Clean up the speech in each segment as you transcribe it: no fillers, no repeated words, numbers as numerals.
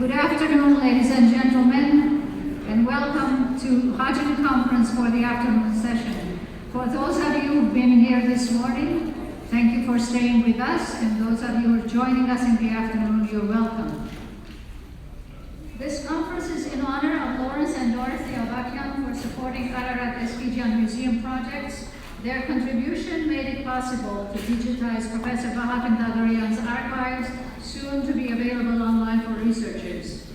Good afternoon, ladies and gentlemen, and welcome to Hadjin Conference for the afternoon session. For those of you who've been here this morning, thank you for staying with us, and those of you who are joining us in the afternoon, you're welcome. This conference is in honor of Lawrence and Dorothy Avakian for supporting Ararat Eskidjian Museum projects. Their contribution made it possible to digitize Professor Vahakan Dadorian's archives, soon to be available online for researchers.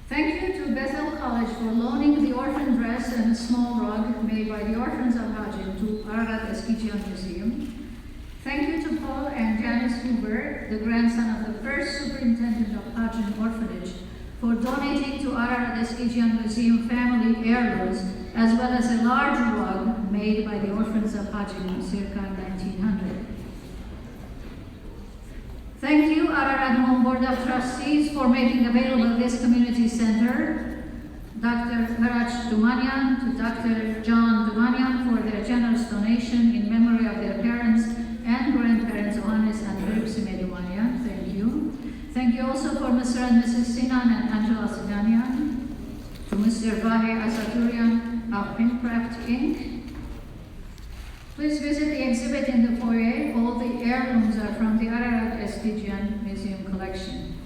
Thank you to Bethel College for loaning the orphan dress and a small rug made by the orphans of Hadjin to Ararat Eskidjian Museum. Thank you to Paul and Janice Huber, the grandson of the first superintendent of Hadjin Orphanage, for donating to Ararat Eskidjian Museum family heirlooms, as well as a large rug made by the orphans of Hadjin circa 1900. Thank you, Ararat Home Board of Trustees, for making available this community center. Dr. Haraj Dumanian to Dr. John Dumanian for their generous donation in memory of their parents and grandparents, Ohanes and Ripsime Dumanian. Thank you. Thank you also for Mr. and Mrs. Sinan and Angela Sinanian, to Mr. Vahe Asaturian of Pincraft Inc. Please visit the exhibit in the foyer. All the heirlooms are from the Ararat Eskidjian Museum collection.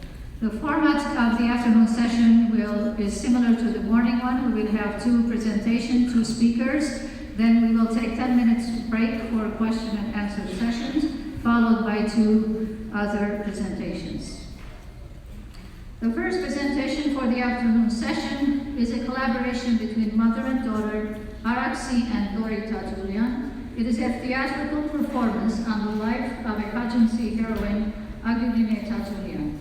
The format of the afternoon session is similar to the morning one. We will have two presentations, two speakers. Then we will take 10 minutes break for question and answer sessions, followed by two other presentations. The first presentation for the afternoon session is a collaboration between mother and daughter, Araksi and Lori Tatulian. It is a theatrical performance on the life of a Hadjin heroine, Agudine Tatulian.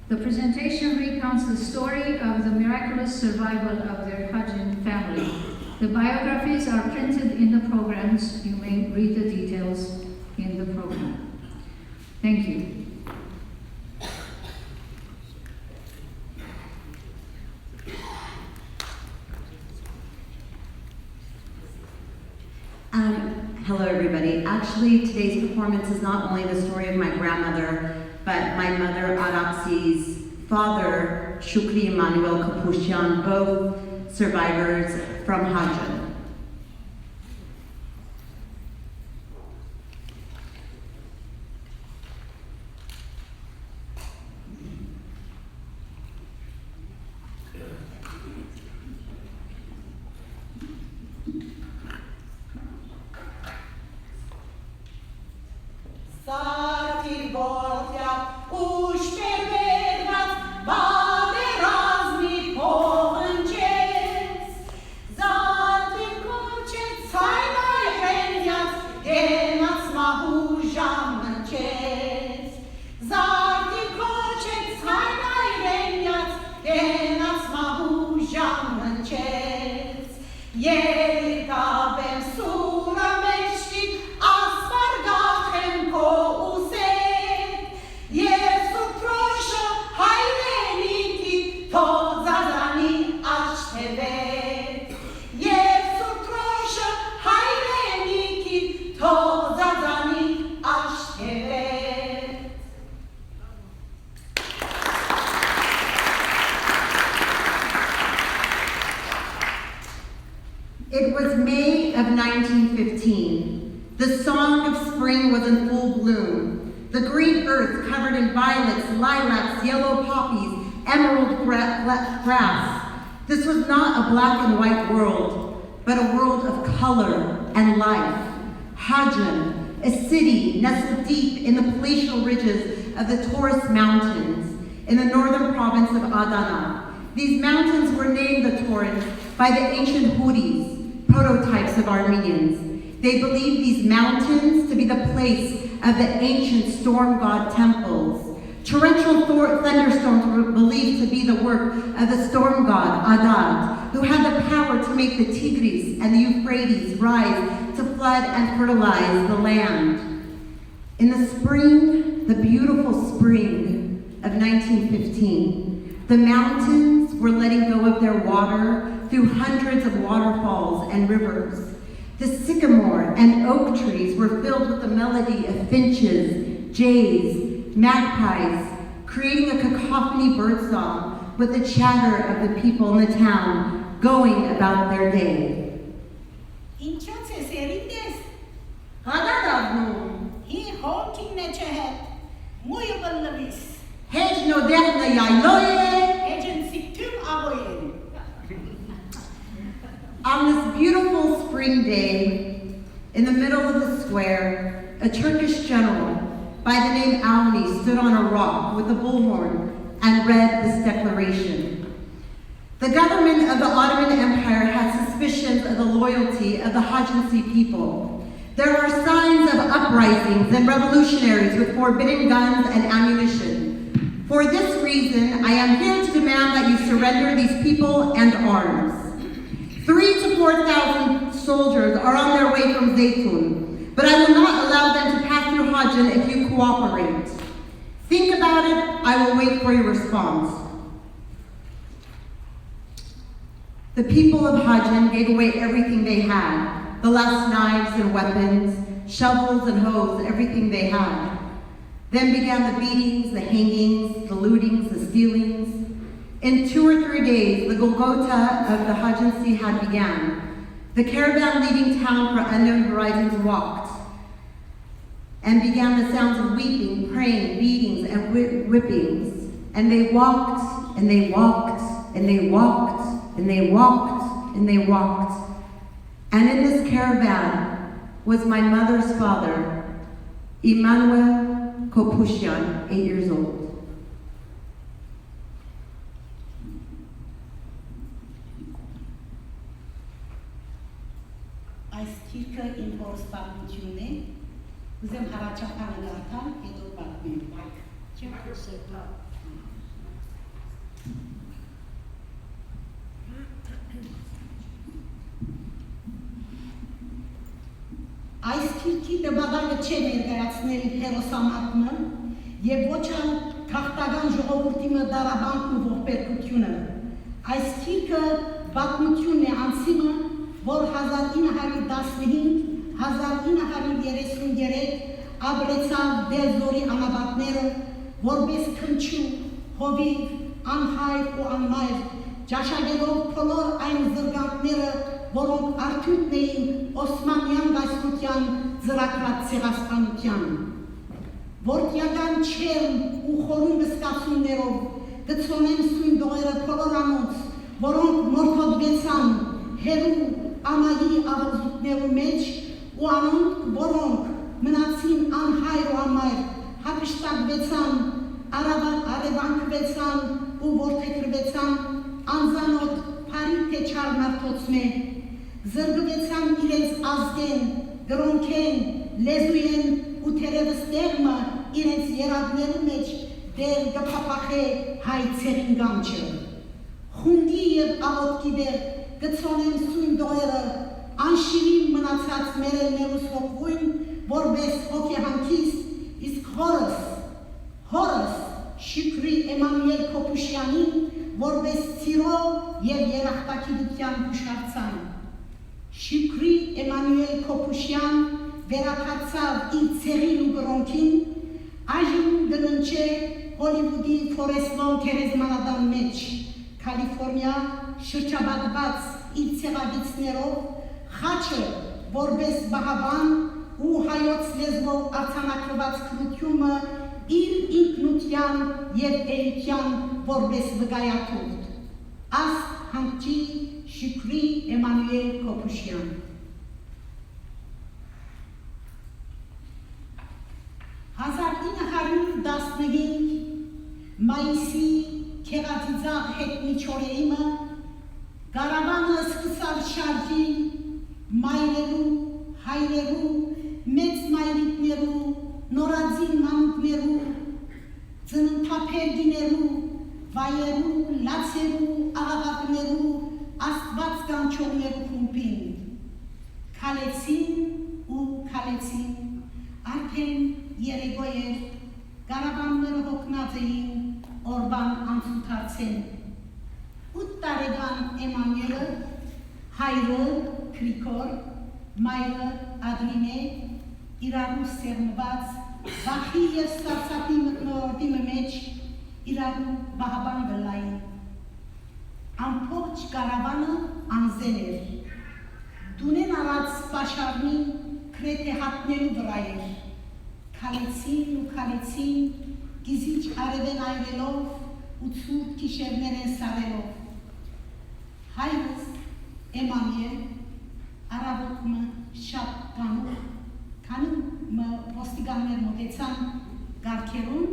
The presentation recounts the story of the miraculous survival of their Hadjin family. The biographies are printed in the programs. You may read the details in the program. Thank you. Hello everybody. Actually, today's performance is not only the story of my grandmother, but my mother Araksi's father, Shukri Emmanuel Kapushian, both survivors from Hadjin. It was May of 1915. The song of spring was in full bloom. The green earth covered in violets, lilacs, yellow poppies, emerald grass. This was not a black and white world, but a world of color and life. Hadjin, a city nestled deep in the palatial ridges of the Taurus Mountains in the northern province of Adana. These mountains were named the Taurus by the ancient Houris, prototypes of Armenians. They believed these mountains to be the place of the ancient storm god temples. Torrential thunderstorms were believed to be the work of the storm god Adad, who had the power to make the Tigris and the Euphrates rise to flood and fertilize the land. In the spring, the beautiful spring of 1915, the mountains were letting go of their water through hundreds of waterfalls and rivers. The sycamore and oak trees were filled with the melody of finches, jays, magpies, creating a cacophony birdsong with the chatter of the people in the town going about their day. He holding nature muy balavis. Hedge no derna yailoye. Agency tüm avoyen. On this beautiful spring day, in the middle of the square, a Turkish general by the name Avni stood on a rock with a bullhorn and read this declaration. The government of the Ottoman Empire had suspicions of the loyalty of the Hadjin people. There are signs of uprisings and revolutionaries with forbidden guns and ammunition. For this reason, I am here to demand that you surrender these people and arms. 3,000 to 4,000 soldiers are on their way from Zeytun, but I will not allow them to pass through Hadjin if you cooperate. Think about it, I will wait for your response. The people of Hadjin gave away everything they had. The last knives and weapons, shovels and hoes, everything they had. Then began the beatings, the hangings, the lootings, the stealings. In 2 or 3 days, the Golgotha of the Hadjin Sea had began. The caravan leaving town for unknown horizons walked, and began the sounds of weeping, praying, beatings, and whippings. And they walked, and they walked, and they walked, and they walked, and they walked. And in this caravan was my mother's father, Emmanuel Kopushian, 8 years old. Այս քիրքը իմ հորս պատմությունն է, ուզեմ հարաճապանը գարտամ, հետո պատմեմ։ Այս քիրքի դպադակը չէ ներկայացնել հերոսամարտը եւ ոչ ալ քաղաքական ժողովրդի դարաբանքն ու ողբերգությունը։ Այս քիրքը պատմությունն է անցիմը, որ 1915-1933 ապրեցան դերձորի անաբատները, որպես քնչու, հովիվ, անհայր ու անմայր, ճաշակելով բոլոր այն զրկանքները, որոնք արդյունքն էին Օսմանյան գայսրության ծրագրած ցեղասպանության, որքիական չեն ու խորում վստահություններով գծոնեն սույն դողերը բոլոր անոնց, որոնք մորթոտվեցան հերու ամայի ավազուտներու մեջ ու անոնք, որոնք մնացին անհայր ու անմայր, հապշտակվեցան, արևանքվեցան ու որդեգրվեցան անզանոտ փարի թե չար մարդոցմե, զրկվեցան իրենց ազգեն, գրոնքեն, լեզուեն ու թերևս տեղմը իրենց երադներու մեջ դեր գփափախե հայ ցեղին գամչը։ Խունգի և աղոտքի դեր գծոնեն սույն դողերը անշիրի մնացած մերելներուս հոգվույն, որպես հոգեհանքիստ, իսկ հորս Շիկրի Էմանուել Կոպուշյանին, որպես ծիրո և երախտագիտության հուշարձան։ Շիկրի Էմանուել Կոպուշյան վերակացավ իր ցեղին ու գրոնքին, այժմ գտնչե Հոլիվուդի Ֆորեսլոն գերեզմանատան մեջ, Կալիֆորնիա շրջապատված իր ցեղագիծներով, խաչը որպես բաղաբան ու հայոց լեզվով արձանագրված քրությունը իր ինքնության և էության որպես վկայաթուղթ։ Աստ հանճի Շիկրի Էմանուել Կոպուշյան։ 1915 մայիսի քեղածիծաղ հետնի չորեիմը Կարավանը սկսավ շարժի մայրերու, հայրերու, մեծ մայրիկներու, նորածին մանուկներու, ծննդափերգիներու, վայերու, լացերու, աղաղակներու, աստված կանչողներու խումբին։ Քալեցին ու քալեցին, արդեն երեկո էր, Կարավանները հոգնած էին օրվան անցութարցեն։ 8 տարեկան Էմանուելը, հայրը Գրիգոր, մայրը Ադրինե, իրարու սերմված, վախի և սարսափի մտնորդի մեջ իրար բահաբան գլային։ Ամփոփ կարավանը անզեն էր։ Դունեն առած պաշարնի քրեթե հատներու վրա էր։ Քալեցին ու քալեցին գիզիչ արևեն այրելով ու ցուրտ գիշերներ են սարելով։ Հայրս Էմանուել առավոտը շատ բանուր, քանի ոստիկաններ մոտեցան գարքերուն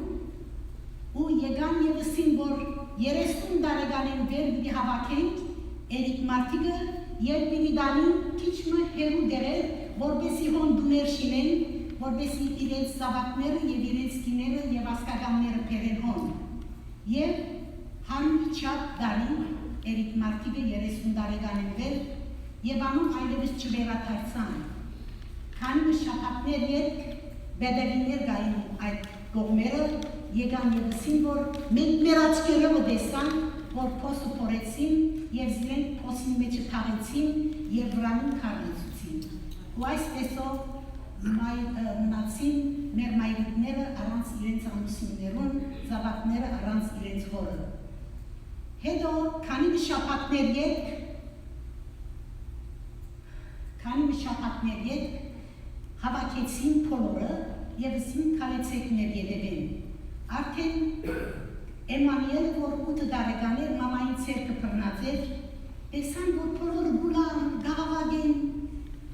ու եկան եւսին, որ 30 տարեկանին վեր պիտի հավաքենք Էրիկ Մարտիկը եւ պիտի դանին քիչ հերու դերեր, որպեսի հոն դուներ շինեն, որպեսի իրենց զավակները եւ իրենց կիները եւ ասկականները բերեն հոն։ Եվ հանրի չափ դարին Էրիկ Մարտիկը 30 տարեկանին վեր եւ անուն այլևս չվերաթարցան։ Քանի շաբաթներ յետ բեդևիներ գային այդ կողմերը եկան եւսին, որ մենք մեր աչքերով տեսան, որ փոսը փորեցին եւ զիրեն փոսի մեջ թաղեցին եւ վրանին քարեցին։ Ու այսպեսով մնացին մեր մայրիկները առանց իրենց ամուսիններուն, զավակները առանց իրենց հորը։ Հետո քանի շաբաթներ յետ հավաքեցին փոլորը եւ ասին քալեցեք մեր յետևեն։ Արդեն Էմանուելը, որ 8 տարեկան էր, մամային ցերկը բռնած էր, տեսան, որ փոլորը գուլան, գաղավագեն,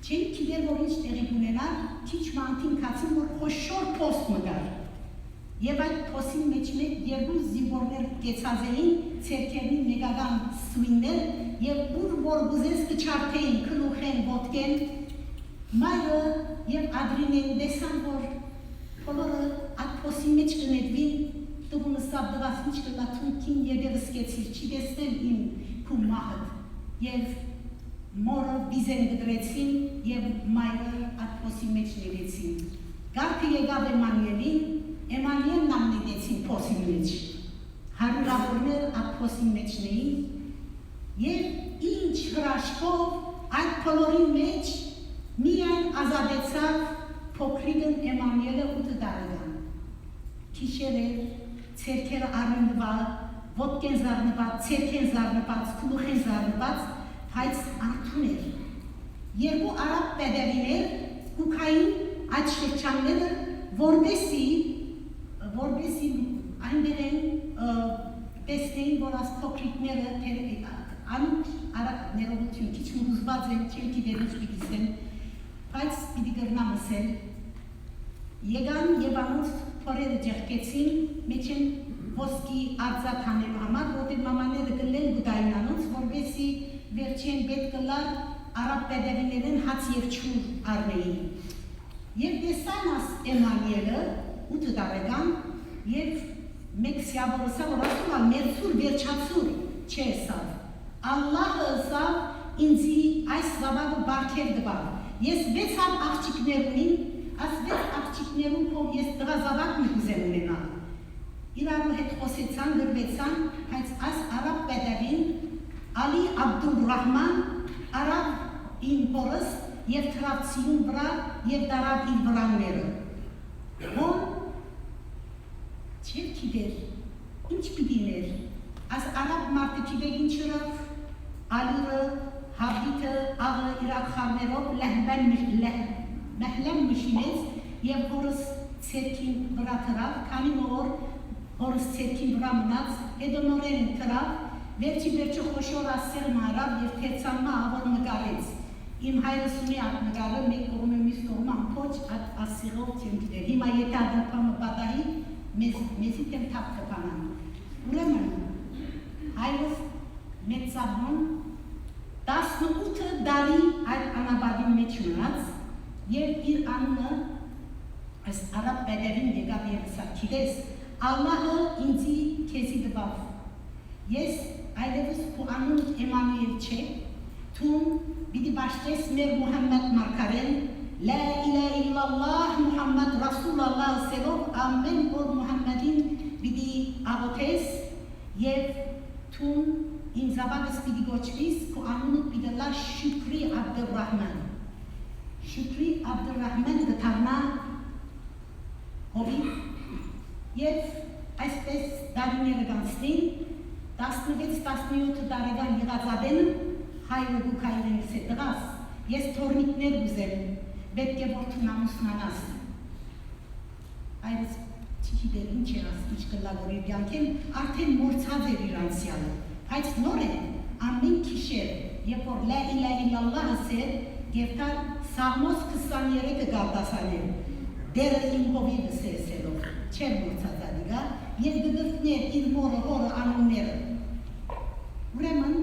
չեն գիտեր, որ ինչ տեղի ունենար, քիչ մանտին կացին, որ խոշոր փոստ մտար։ Եվ այդ փոսի մեջ երկու զինվորներ կեցած էին, ցերկերնի մեգական սույններ, եւ ուր որ գուզես կչարթեին, քլուխեն, ոտքեն, մայրը եւ Ադրինեն տեսան, որ փոլորը այդ փոսի մեջ կնետվին, տուգունը սաբդված ինչ կտա թունքին ետևս կեցիր, չի տեսնել իմ քու մահըտ եւ մորը բիզեն գդրեցին եւ մայրը այդ փոսի մեջ ներեցին։ Գարքը եկավ Էմանուելին, Էմանուելն ամնեցին փոսի մեջ։ Հարյուրավորներ այդ փոսի մեջն էին եւ ինչ հրաշքով այդ փոլորի մեջ միայն ազատեցավ փոքրիկն Էմանուելը 8 տարեկան։ Քիշերեր ցերքերը առնված, ոտքեն զարնված, ցերքեն զարնված, քլուխեն զարնված, բայց արթուն էր։ Երկու արաբ պետերիներ կուքային այդ շրջանները, որպեսի այնտեղ են տեսնեին, որ այս փոքրիկները անուտ ներողություն, քիչ մուզված են, չեմ գիտեր ինչ պիտի ասեն, բայց պիտի գրնամ ասել։ Եկան եւ անոնց փորերը ջեղկեցին, մեջ են ոսկի արձակ հանելու համար, որտեղ մամաները գլել գուտային անոնց, որպեսի վերջին պետք կլար արաբ պետերիներեն հաց եւ չուր առնեին։ Եվ տեսան աս Էմանուելը 8 տարեկան եւ մեկ սիավորսա, որ ասում ալ մերցուր վերջացուր չէ սավ։ Ալլահը սավ ինձի այս զավակը բարգեր դվավ։ Ես 6 հատ աղջիկներ ունիմ, աս 6 աղջիկներում փով ես տղա զավակ մի կուզեմ ունենալ։ Իրարու հետ խոսեցան, գրվեցան, բայց այս արաբ պետերին Ալի Աբդուլռահման արավ իմ հորս եւ թրավցիուն վրա եւ դարավ իր վրանները։ Հոն չէր գիտեր, ինչ պիտիներ, աս արաբ մարդը գիտեր ինչ ըրավ, Ալուրը, Հաբիտը, աղը իրակ խարներով մեհլեմ մշինեց եւ հորս ցերքին վրա թրավ, քանի նոր հորս ցերքին վրա մնաց, հետո նորեն թրավ, վերջը խոշոր ասեր մարավ եւ թերցանմա ավոր նկարեց։ Իմ հայրս ունի այդ նկարը, մեկ կողմը մյուս կողմը ամփոչ այդ ասիրով չեմ գիտեր։ Հիմա եթե ադրպամը պատահի, մեզի տեմ թափ կպանան։ Ուրեմն, հայրս մեծաբուն 18 դարի այդ անաբադի մեջ մնաց եւ իր անունը այս արաբ պետերին եկավ եւ ասա, գիտես, Ալլահը ինձի քեզի տվավ։ Ես այդպես քո անուն Էմանուել չէ, թուն պիտի բաշտես մեր Մուհամմեդ մարգարեն, Լա իլահա իլլալլահ Մուհամմեդ Ռասուլալլահ ասելով ամեն օր Մուհամմեդին պիտի աղոթես եւ թուն իմ զավակս պիտի գոչվիս, քո անունը պիտի լա Շուքրի Աբդուռահման։ Շուքրի Աբդուռահման դառնա հովի եւ այսպես դարիները գանցնին, 16-17 տարեկան եղած ադենը հայրը գուքայինս է տղաս, ես թորնիկներ ուզեմ, պետք է որ թունամուսնանաս։ Այրս չգիտեր ինչ է աս, ինչ կլագոր իր կյանքեն, արդեն մորցած էր իր անցյալը, բայց նոր է, ամեն քիշեր, երբ որ լա իլա իլալլահ ասեր, և կար սաղմոս 23-ը գարտասաներ, դերը իմ հովիվս է սելով, չեր մորցած ադիգա, և գգրտներ իր մորը հորը անունները։ Ուրեմն,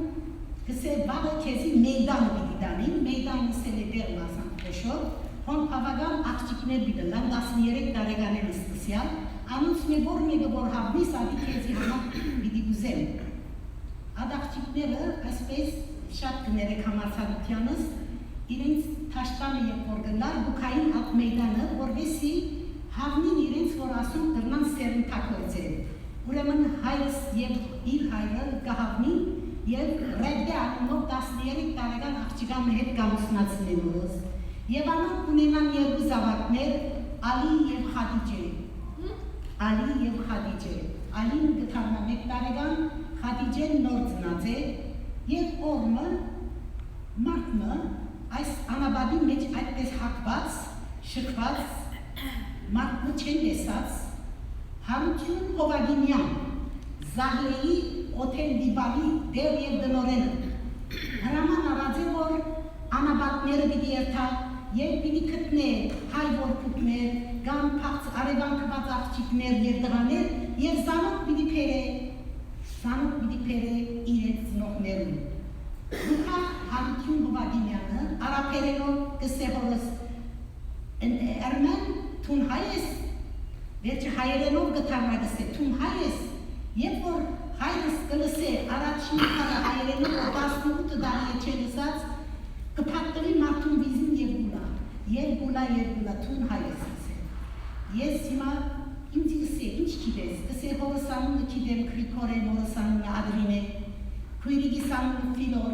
կսե վաղը կեզի մեյդանը բիդի դանին, մեյդանը սել է դեր մասան պեշով, հոն պավագան աղջիկներ բիդլան, 13 տարեգաներ ստսյալ, անունց մի որ մեկը որ հավնիս ադի կեզի համակ բիդի գուզեմ։ Ադ աղջիկները, այսպես շատ կներեք համարցալությանս, իրենց թաշտանը և որ գլար բուքային ատ մեյդանը, որվեսի հավնին իրենց որ ասում դրնան սերն թակորձել։ Ուրեմն հայրս և իր հայրը կհավնին և ռեդդե անունով 13 տարեկան աղջիկամը հետ կամուսնացնելուս։ Եվ անոնք ունենան երկու զավակներ Ալի և Խադիջե։ Ալի և Խադիջե։ Ալին գթարնա 1 տարեկան, Խադիջեն նոր ծնած է և օրմը, մարդմը այս անաբադի մեջ այդպես հակված, շկված, մարդմը չեն լեսած, Հարություն Հովագինյան, Զահլեի օթել դիբալի դեր և դնորենը։ Հրաման առած է, որ անաբատները պիտի երթա և պիտի կտնե հայ որպուկներ, գան պաղց արևանքված աղջիկներ և դղաներ և զանոք պիտի պերը իրենց ծնողներում։ Դուքա Հարություն Հովագինյանը արապերելով կսե հորս Էրմեն թուն հայ ես, վերջը հայերենով գտարնա գսե թուն հայ ես, երբ որ հայրս կլսե առաջին քարը հայերենով 18 տարի է չէ լսած, կփակտվի մարդուն վիզին և գուլա, թուն հայ ես ասե։ Ես հիմա ինձ գսե, ինչ կիդես, գսե հորս անունը կիդեմ Գրիգորեն, հորս անունը Ադրին է, քույրիգիս անունը Ֆիլոր,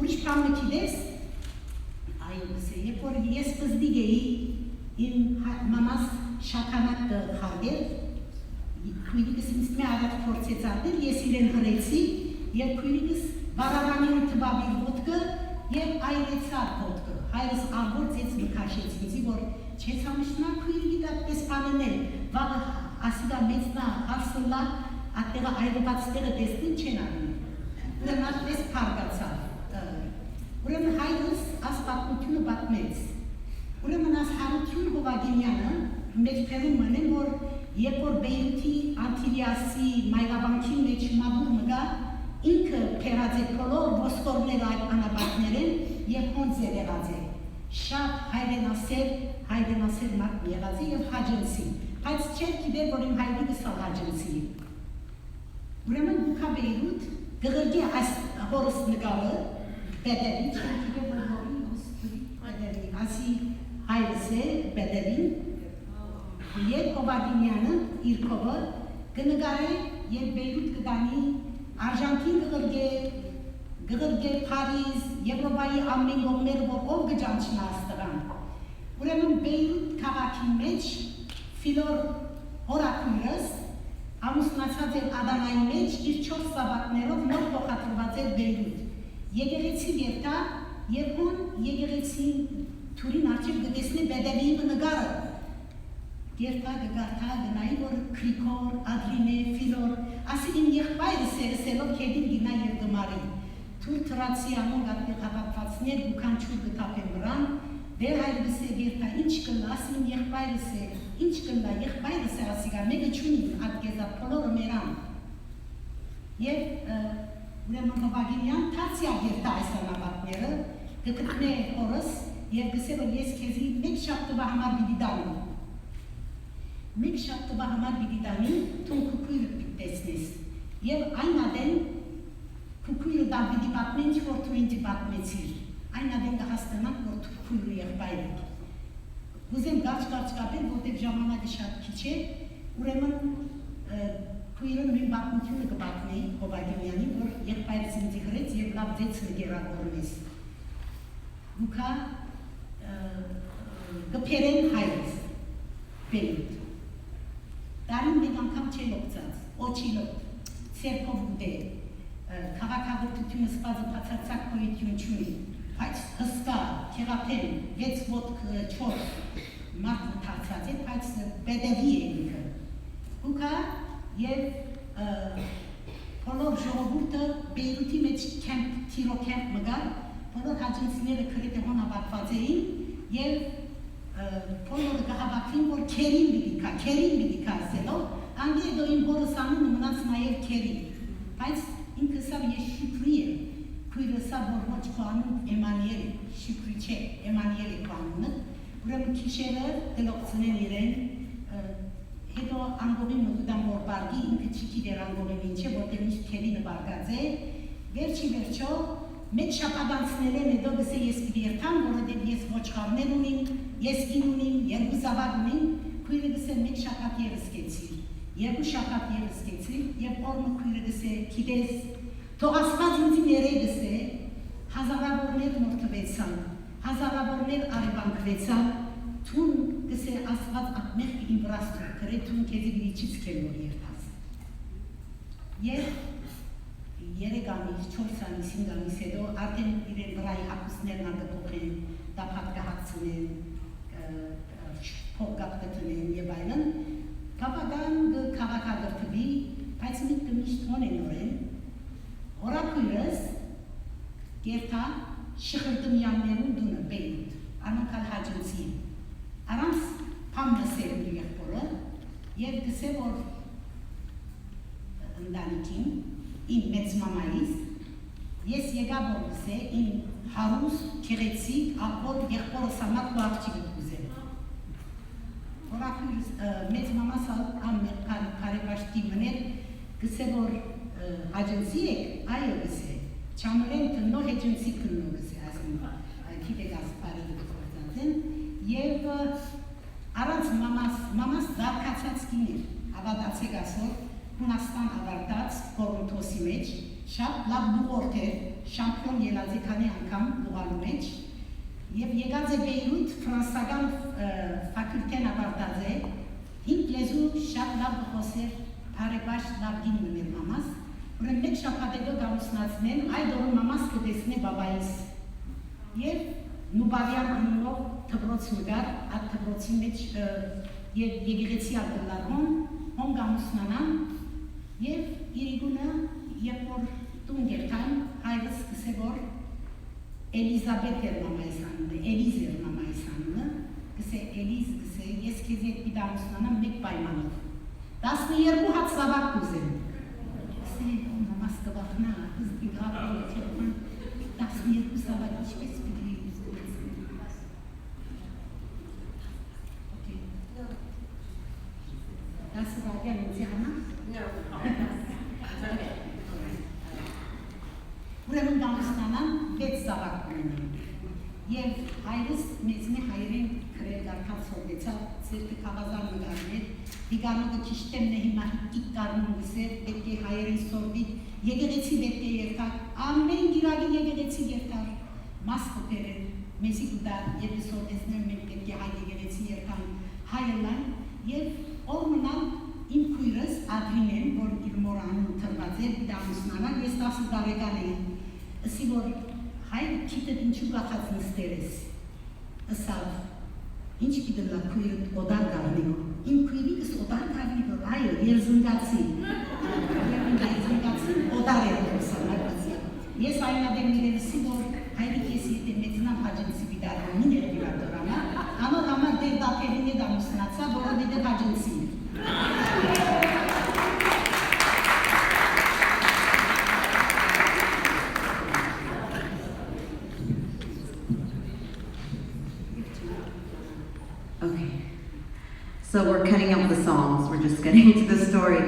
ուրիշ բանը կիդես, այո գսե, երբ որ ես պզդիգ էի, իմ մամաս շաքանակը խարգեր, քույրիգս ինձ մե առաջ փորձեց արդել, ես իրեն հրեցի և քույրիգս բարավանին թվավ իր ոտքը և այրեցար ոտքը, հայրս արգործ ես մկաշեց ինձի, որ չես համշնա քույրիգի դատպես պանենել, վաղը ասիգա մեծնա հարսլա, ատեղը այրված տեղը տեսնին չեն անում, ուրեմն ատպես պարգացավ, ուրեմն հայրս աս պատմությունը պատմեց, ուրեմն աս Հարություն Հովագինյանը մեջ պերում մնեմ, որ երբ որ Բեյրութի Անտիլիասի մայրաբանքի մեջ մադուր մգա, ինքը պերած է պոլոր ոսկորներ այդ անաբատներ են և հոնձեր եղած է, շատ հայրենասեր մարդ եղած է և հաջնցի, բայց չեր կիդեր, որ իմ հայրիկս ալ հաջնցի։ Ուրեմն բուքա Բեյրութ գղրգի այս հորս նգարը, բեդերի, չեր կիդեր, որ հորի ասի հայրս է բեդերին, և Հովագինյանը իր կովը կնգար է և Բեյրութ կգանի Արժանտին գղրգե Փարիզ, Եվրոպայի ամեն գողները, որ ով գջանչնա աստղան։ Ուրեմն Բեյրութ քաղաքի մեջ Ֆիլոր հորակույրս ամուսնացած էր Ադանայի մեջ իր 4 զավակներով նոր փոխադրված էր Բեյրութ։ Եկեղեցի երթա և հոն եկեղեցի թուրին արջև գտեսնի բեդևի նգարը։ Երթա գգարթա գնայի, որ Գրիգոր, Ադրինե, Ֆիլոր, ասի իմ եղբայրս է սելով կեդին գինա և գմարի։ Թուր թրացի ամոն գատի խավապացներ գուքան չուր գտապեն վրան, դեր հայրս է երթա, ինչ կլա, ասի իմ եղբայրս է, ինչ կլա, եղբայրս է ասիգա, մեկը չունի ատգեզա, պոլորը մերան։ Եվ ուրեմն Հովագինյան թացյա երթա այս անաբատները, գկտնե հորս և գսե, որ ես կեզի մեկ շատ տվա համար բիդի դանում։ Մեկ շատ տվա համար բիդի դանի, թուն կուքույրը պիտտեսնես։ Եվ այն ադեն կուքույրը դա բիդի պատմեն, ինչ որ թու ինձի պատմեցիր։ Այն ադեն կհաստանանք, որ կուքույրը եղբայր է։ Ուզեմ գարչ կապել, որտև ժամանակը շատ քիչ է, ուրեմն քույրը նույն պատմությունը կպատմեի Հովագինյանի, որ եղբայրս ինձի հրեց և լավ ձեծ նգերակորմես։ Գուքա գպերեն հայրս, Բեյրութ։ Դարին մեկ չելոքցած, օչիլոք, սերքով գուդե, քաղաքագործությունը սպազը բացարձակ գոյություն չունի, բայց հսկա, թերապեն, 6 ոտք 4 մարդ մտածած է, բայց բեդևի է ինքը։ Ուկա և բոլոր ժողովուրդը Բեյրութի մեջ թիրո կեմպ մգար, բոլոր հաջինցիները քրեթե հոնավակված էին և բոլորը կհավաքվին, որ քերին պիտի կա ասելով, անգի հետո իմ հորս անունը մնաց նաև քերի, բայց ինքս ավ ես Շուքրի եմ, քույրս ավ որ ոչ քո անուն Էմանիել է, Շուքրի չէ, Էմանիել է քո անունը, ուրեմն քիշերը դլողցնեն իրեն, հետո անգողի մգուդան որ բարգի, ինքը չի գիտեր անգողի ինչ է, որտեղ միշտ քերի նվարգած է, վերջի վերջո մեկ շաբաթ են հետո գսե ես պիտի երթամ, որովհետև ես ոչխարներ ունիմ, ես գին ունիմ, երկու զավակ ունիմ, քույրը գսե մեկ շաբաթ ևս կեցիր, երկու շաբաթ ևս կեցիր, և օրը քույրը գսե գիտես, թող Աստված ինձ ներե գսե, հազարավորներ մորթվեցան, հազարավորներ արևանքվեցան, թուն գսե Աստված ատմեղք իմ վրաստու կրե, թուն քեզի գրիչից կեն որ երթաս։ Եվ 3 ամիս, 4 ամիս, 5 ամիս հետո արդեն իրեն վրայի հակուսներն անգպոխեն, դապատ կհացնեն, փող կապկտնեն և այլն, կապագան կաղաքադրթվի, բայց միտքը միշտ հոն են օրեն, օրակույրս երթա շխրտնյաններուն դունը Բեյրութ, անոնքալ հաջնցի են, առանց պամը սերուր եղբորը և գսե որ ընդանիքին, իմ մեծ մամայիս, ես եկա որ գսե իմ հարուս, քեղեցիկ, աղոր եղբորս համար ու աղջիկը կուզեմ։ Որակույրս մեծ մամաս կարեպաշտի մներ գսե որ հաջնցի եք, այո գսե, չամրեն տնո հեջնցի կնո գսե, ասում քիտեք ասպարի դկործած են, և առանց մամաս զարկացած կիներ, ավադացեք ասոր, Հունաստան ավարտած Կորոնթոսի մեջ, շատ լավ լուղորդ էր, շամպիոն ելած է քանի անգամ լուղալու մեջ, և եկած է Բեյրութ, ֆրանսական ֆակուլտեն ավարտած է, 5 լեզու շատ լավ խոսեր, բարեպաշտ լավ գին մներ մամաս, ուրեմն մեկ շաբաթ հետո գամուսնացնեն, այդ օրը մամաս կտեսնե բաբայիս, և Նուբավյան անունով թբրոց մգար, այդ թբրոցի մեջ եկեղեցի ալգլարհոն, հոն գամուսնանան, և իրիգունը, երբ որ տուն գերտան, հայրս գսե որ Էլիզաբետ էր մամայիս անունը, Էլիզ էր մամայիս անունը, գսե Էլիզ գսե, ես քեզ հետ պիտի ամուսնանամ մեկ պայմանով, 12 հատ զավակ կուզեմ, գսե մամաս կվախնա, հզգի գավը, 12 զավակ ինչպես պիտի That's about it, No. Ուրեմն գամստանան 6 զավակ ունեն և հայրս մեծնի հայրեն քրել դարքան սորդեցավ, սերքը կաղազար մգարներ, դիգանոգը կիշտեմն է հիմա հիտիկ կարնում գսեր, պետք է հայրեն սորդի, եկեղեցի պետք է երթար, ամեն գիրագի եկեղեցի երթար, մաս կպերել, մեզի կուտար, և սորդեցներ մենք պետք է հայ եկեղեցի երթան հայրլան, և օրմնալ իմ քույրս Ադրինեն, որ իր մոր անուն թրված էր, պիտի ամուսնանալ, ես 10 տարեկան էի, ըսի որ հայր քիտդ ինչու գախած նստեր ես, ըսավ, ինչ պիտի լա քույրդ օդար գարնի, իմ քույրիկս օդար գարնի, որ այո, երզնգացի, օդար էր խոսանարկացի, ես այնադեմ իրենսի, որ հայրիկ ես եթե մեծնամ հաջնցի պիտարհանին էր վիրատորամա, անոր համար դեր դապերին է դամուսնացա, որովհետև հաջնցի էր։ Okay, so we're cutting out the songs, we're just getting to the story.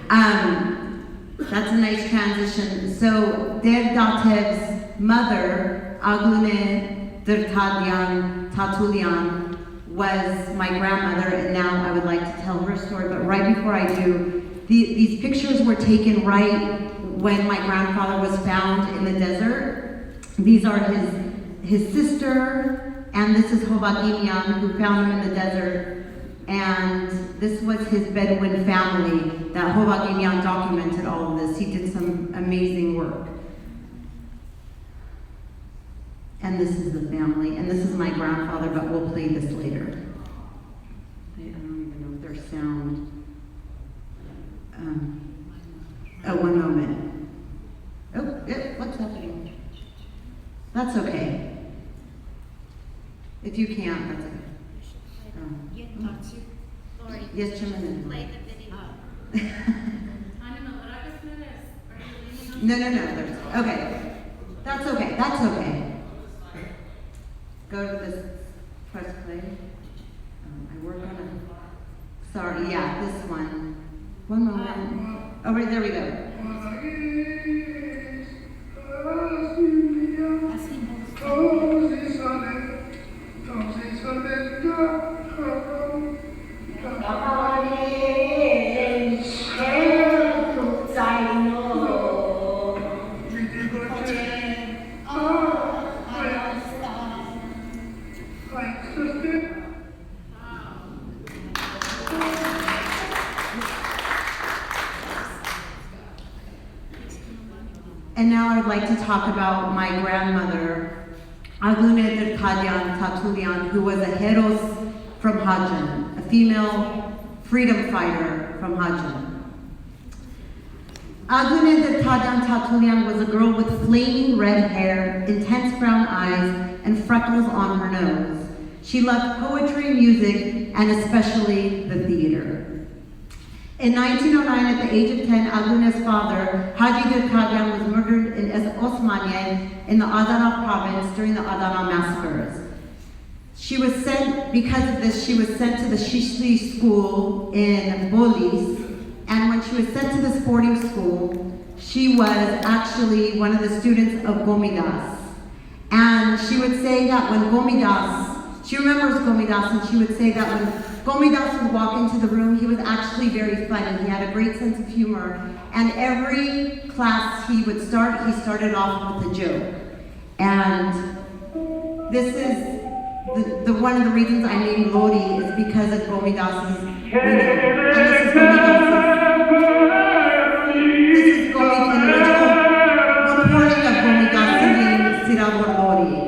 That's a nice transition. So, Der Datev's mother, Aglune Tatulian, was my grandmother, and now I would like to tell her story. But right before I do, these pictures were taken right when my grandfather was found in the desert. These are his sister, and this is Hovagimian, who found him in the desert. and this was his Bedouin family that Hadjin documented all of this. He did some amazing work. And this is the family, and this is my grandfather, but we'll play this later. I don't even know if there's sound. One moment. Oh, what's happening? That's okay. If you can't, that's okay. Yes, Chairman. Play the video. No, okay. That's okay, Go to this, press play. I work on it. Sorry, yeah, this one. One moment. Oh, right, there we go. And now I'd like to talk about my grandmother, Hadjin Tatulian, who was a heros from Hadjin, a female freedom fighter from Hadjin. Hadjin Tatulian was a girl with flaming red hair, intense brown eyes, and freckles on her nose. She loved poetry, music, and especially the theater. In 1909, at the age of 10, Hadjin's father, Hadjin Tatulian, was murdered in Osmaniye in the Adana province during the Adana massacres. Because of this, she was sent to the Shishli school in Bolis, and when she was sent to this boarding school, she was actually one of the students of Gomidas. And she would say that when she remembers Gomidas, and she would say that when Gomidas would walk into the room, he was actually very funny. He had a great sense of humor. And every class he started off with a joke. And this is one of the reasons I named Lodi is because of Gomidas's, this is Gomidas's original recording of Gomidas singing Siravor Lodi.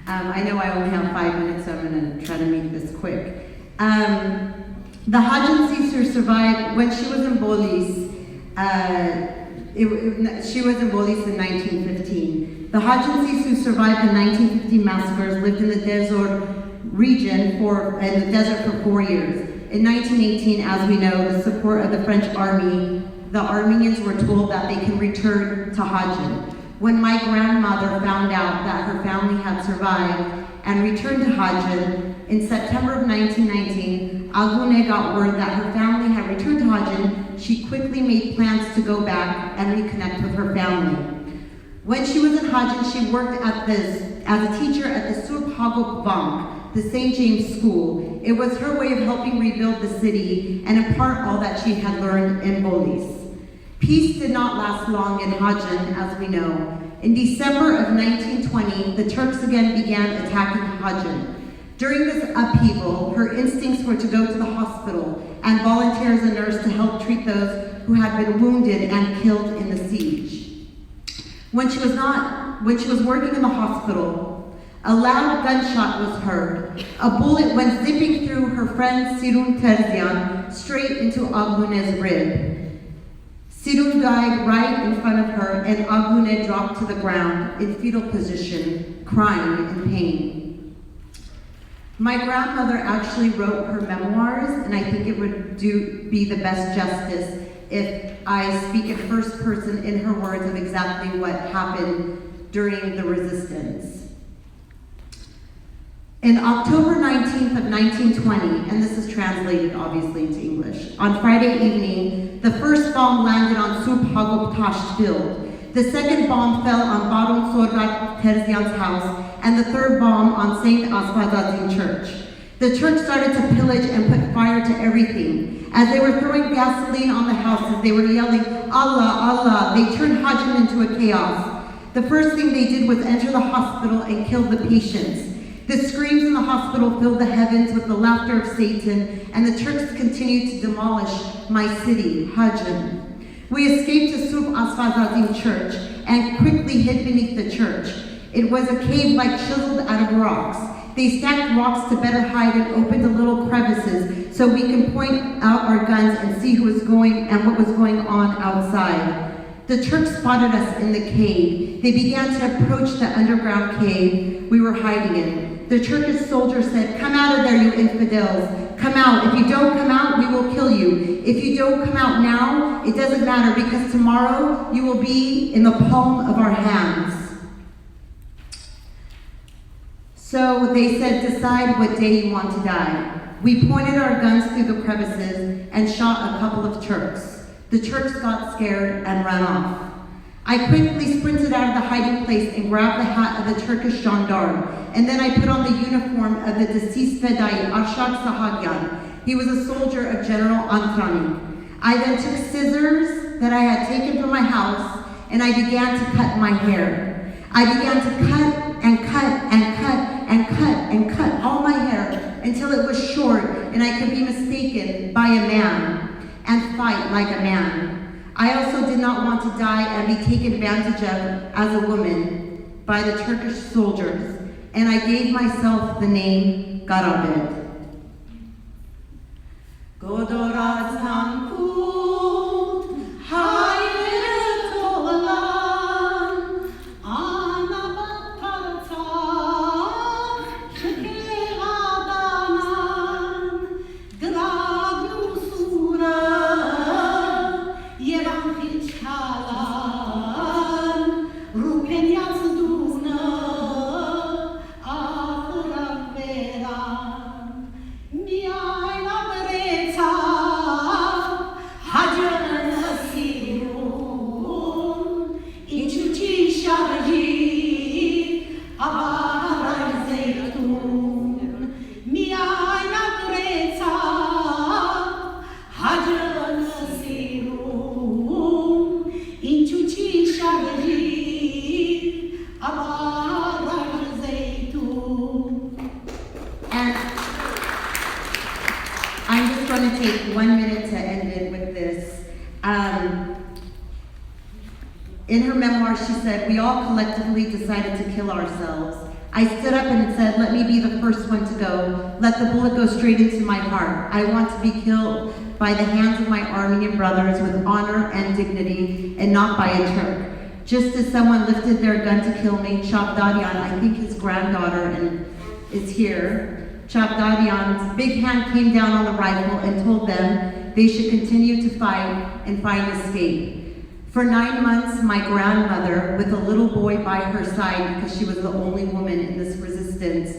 I know I only have 5 minutes, so I'm going to try to make this quick. The Hadjin sister survived when she was in Bolis. She was in Bolis in 1915. The Hadjin sister survived the 1915 massacres, lived in the desert region in the desert for 4 years. In 1918, as we know, the support of the French army, the Armenians were told that they can return to Hadjin. When my grandmother found out that her family had survived and returned to Hadjin, in September of 1919, Hadjin got word that her family had returned to Hadjin. She quickly made plans to go back and reconnect with her family. When she was in Hadjin, she worked as a teacher at the Surphagok Bank, the St. James School. It was her way of helping rebuild the city and impart all that she had learned in Bolis. Peace did not last long in Hadjin, as we know. In December of 1920, the Turks again began attacking Hadjin. During this upheaval, her instincts were to go to the hospital and volunteer as a nurse to help treat those who had been wounded and killed in the siege. When she was working in the hospital, a loud gunshot was heard. A bullet went zipping through her friend Sirun Terzian straight into Hadjin's rib. Sirun died right in front of her, and Hadjin dropped to the ground in fetal position, crying in pain. My grandmother actually wrote her memoirs, and I think it would be the best justice if I speak in first person in her words of exactly what happened during the resistance. In October 19th of 1920, and this is translated obviously into English, on Friday evening, the first bomb landed on Sup Hagop field. The second bomb fell on Baron Sorgat Terzian's house, and the third bomb on St. Asfadazin Church. The church started to pillage and put fire to everything. As they were throwing gasoline on the houses, they were yelling, Allah, Allah. They turned Hadjin into a chaos. The first thing they did was enter the hospital and kill the patients. The screams in the hospital filled the heavens with the laughter of Satan, and the Turks continued to demolish my city, Hadjin. We escaped to Sup Asfazadin Church and quickly hid beneath the church. It was a cave like chiseled out of rocks. They stacked rocks to better hide and opened the little crevices so we can point out our guns and see who was going and what was going on outside. The Turks spotted us in the cave. They began to approach the underground cave we were hiding in. The Turkish soldiers said, "Come out of there, you infidels. Come out. If you don't come out, we will kill you. If you don't come out now, it doesn't matter because tomorrow you will be in the palm of our hands." So they said, "Decide what day you want to die." We pointed our guns through the crevices and shot a couple of Turks. The Turks got scared and ran off. I quickly sprinted out of the hiding place and grabbed the hat of the Turkish gendarme, and then I put on the uniform of the deceased Fedai, Arshak Sahagyan. He was a soldier of General Antrani. I then took scissors that I had taken from my house, and I began to cut my hair. I began to cut and cut and cut and cut and cut all my hair until it was short and I could be mistaken by a man and fight like a man. I also did not want to die and be taken advantage of as a woman by the Turkish soldiers, and I gave myself the name Garabed. Godorazan kut hayret olan ana bakarta şekeradan gradlu sura yeran hiçkalan rupen yazduna ahıran veran miyayla bereta hacın nasirun içuçi şarjı abarar zeytun miyayla bereta hacın nasirun içuçi şarjı abarar zeytun. And I'm just going to take 1 minute to end it with this. In her memoir, she said, "We all collectively decided to kill ourselves. I stood up and said, let me be the first one to go. Let the bullet go straight into my heart. I want to be killed by the hands of my Armenian brothers with honor and dignity and not by a Turk. Just as someone lifted their gun to kill me, Chavdarian, I think his granddaughter is here, Chavdarian's big hand came down on the rifle and told them they should continue to fight and find escape. For 9 months, my grandmother, with a little boy by her side because she was the only woman in this resistance,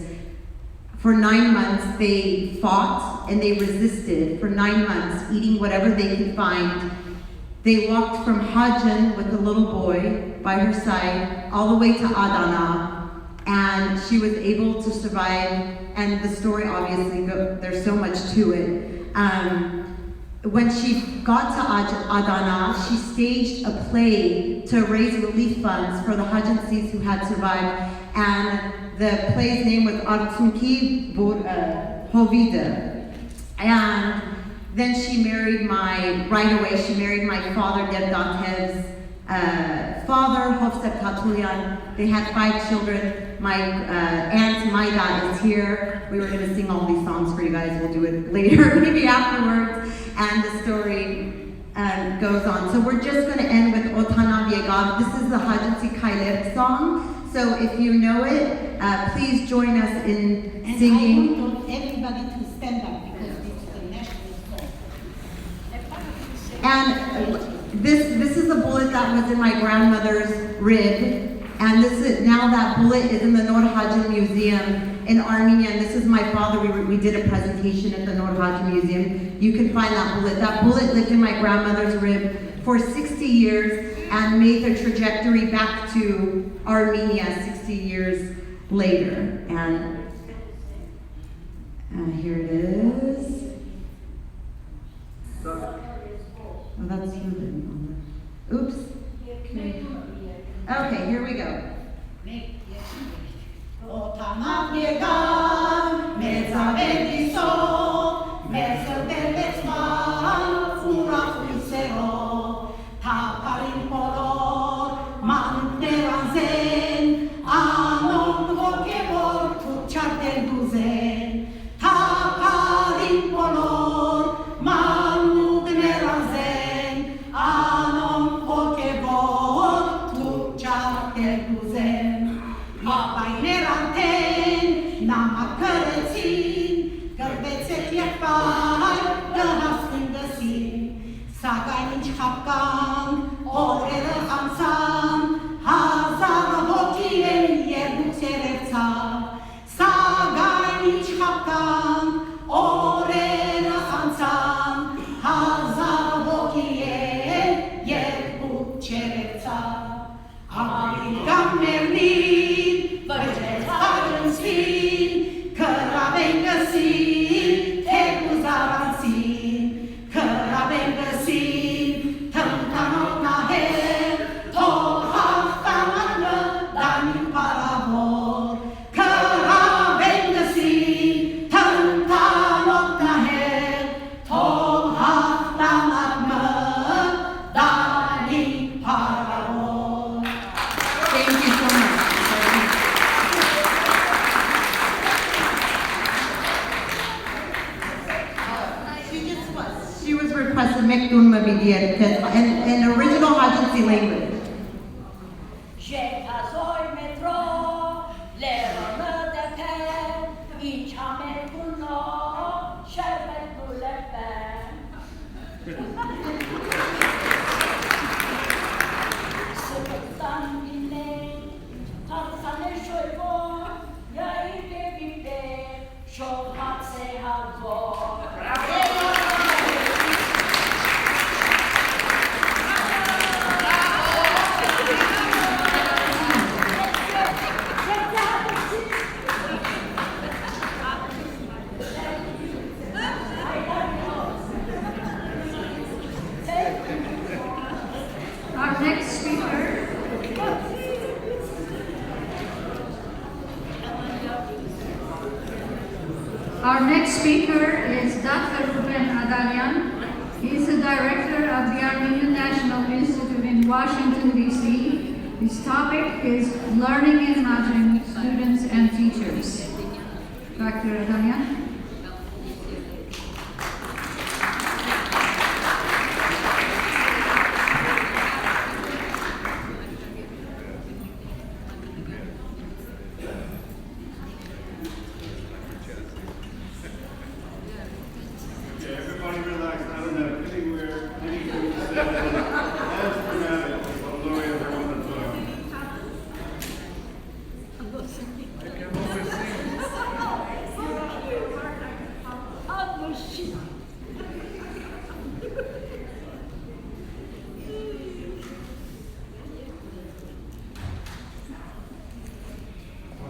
for 9 months they fought and they resisted for 9 months, eating whatever they could find. They walked from Hadjin with the little boy by her side all the way to Adana, and she was able to survive. And the story, obviously, there's so much to it. When she got to Adana, she staged a play to raise relief funds for the Hadjinsis who had survived, and the play's name was Artunki Hovide. And then she married right away, she married my father, Devdatev's father, Hofsep Tatulian. They had 5 children. My aunt Maida is here. We were going to sing all these songs for you guys. We'll do it later, maybe afterwards. And the story goes on. So we're just going to end with Otana Viegav. This is the Hadjinsi Kailep song. So if you know it, please join us in singing. And I want everybody to stand up because this is the national song. And this is the bullet that was in my grandmother's rib. And now that bullet is in the Nur Hadjin Museum in Armenia, and this is my father. We did a presentation at the Hadjin Museum. You can find that bullet. That bullet lived in my grandmother's rib for 60 years and made the trajectory back to Armenia 60 years later. And here it is. Oh, that's you. Oops. Okay, here we go. In original Hadjin language. Our next speaker is Dr. He's the director of the Armenian National Institute in Washington, D.C. His topic is learning and imagining students and teachers. Dr. Adalian.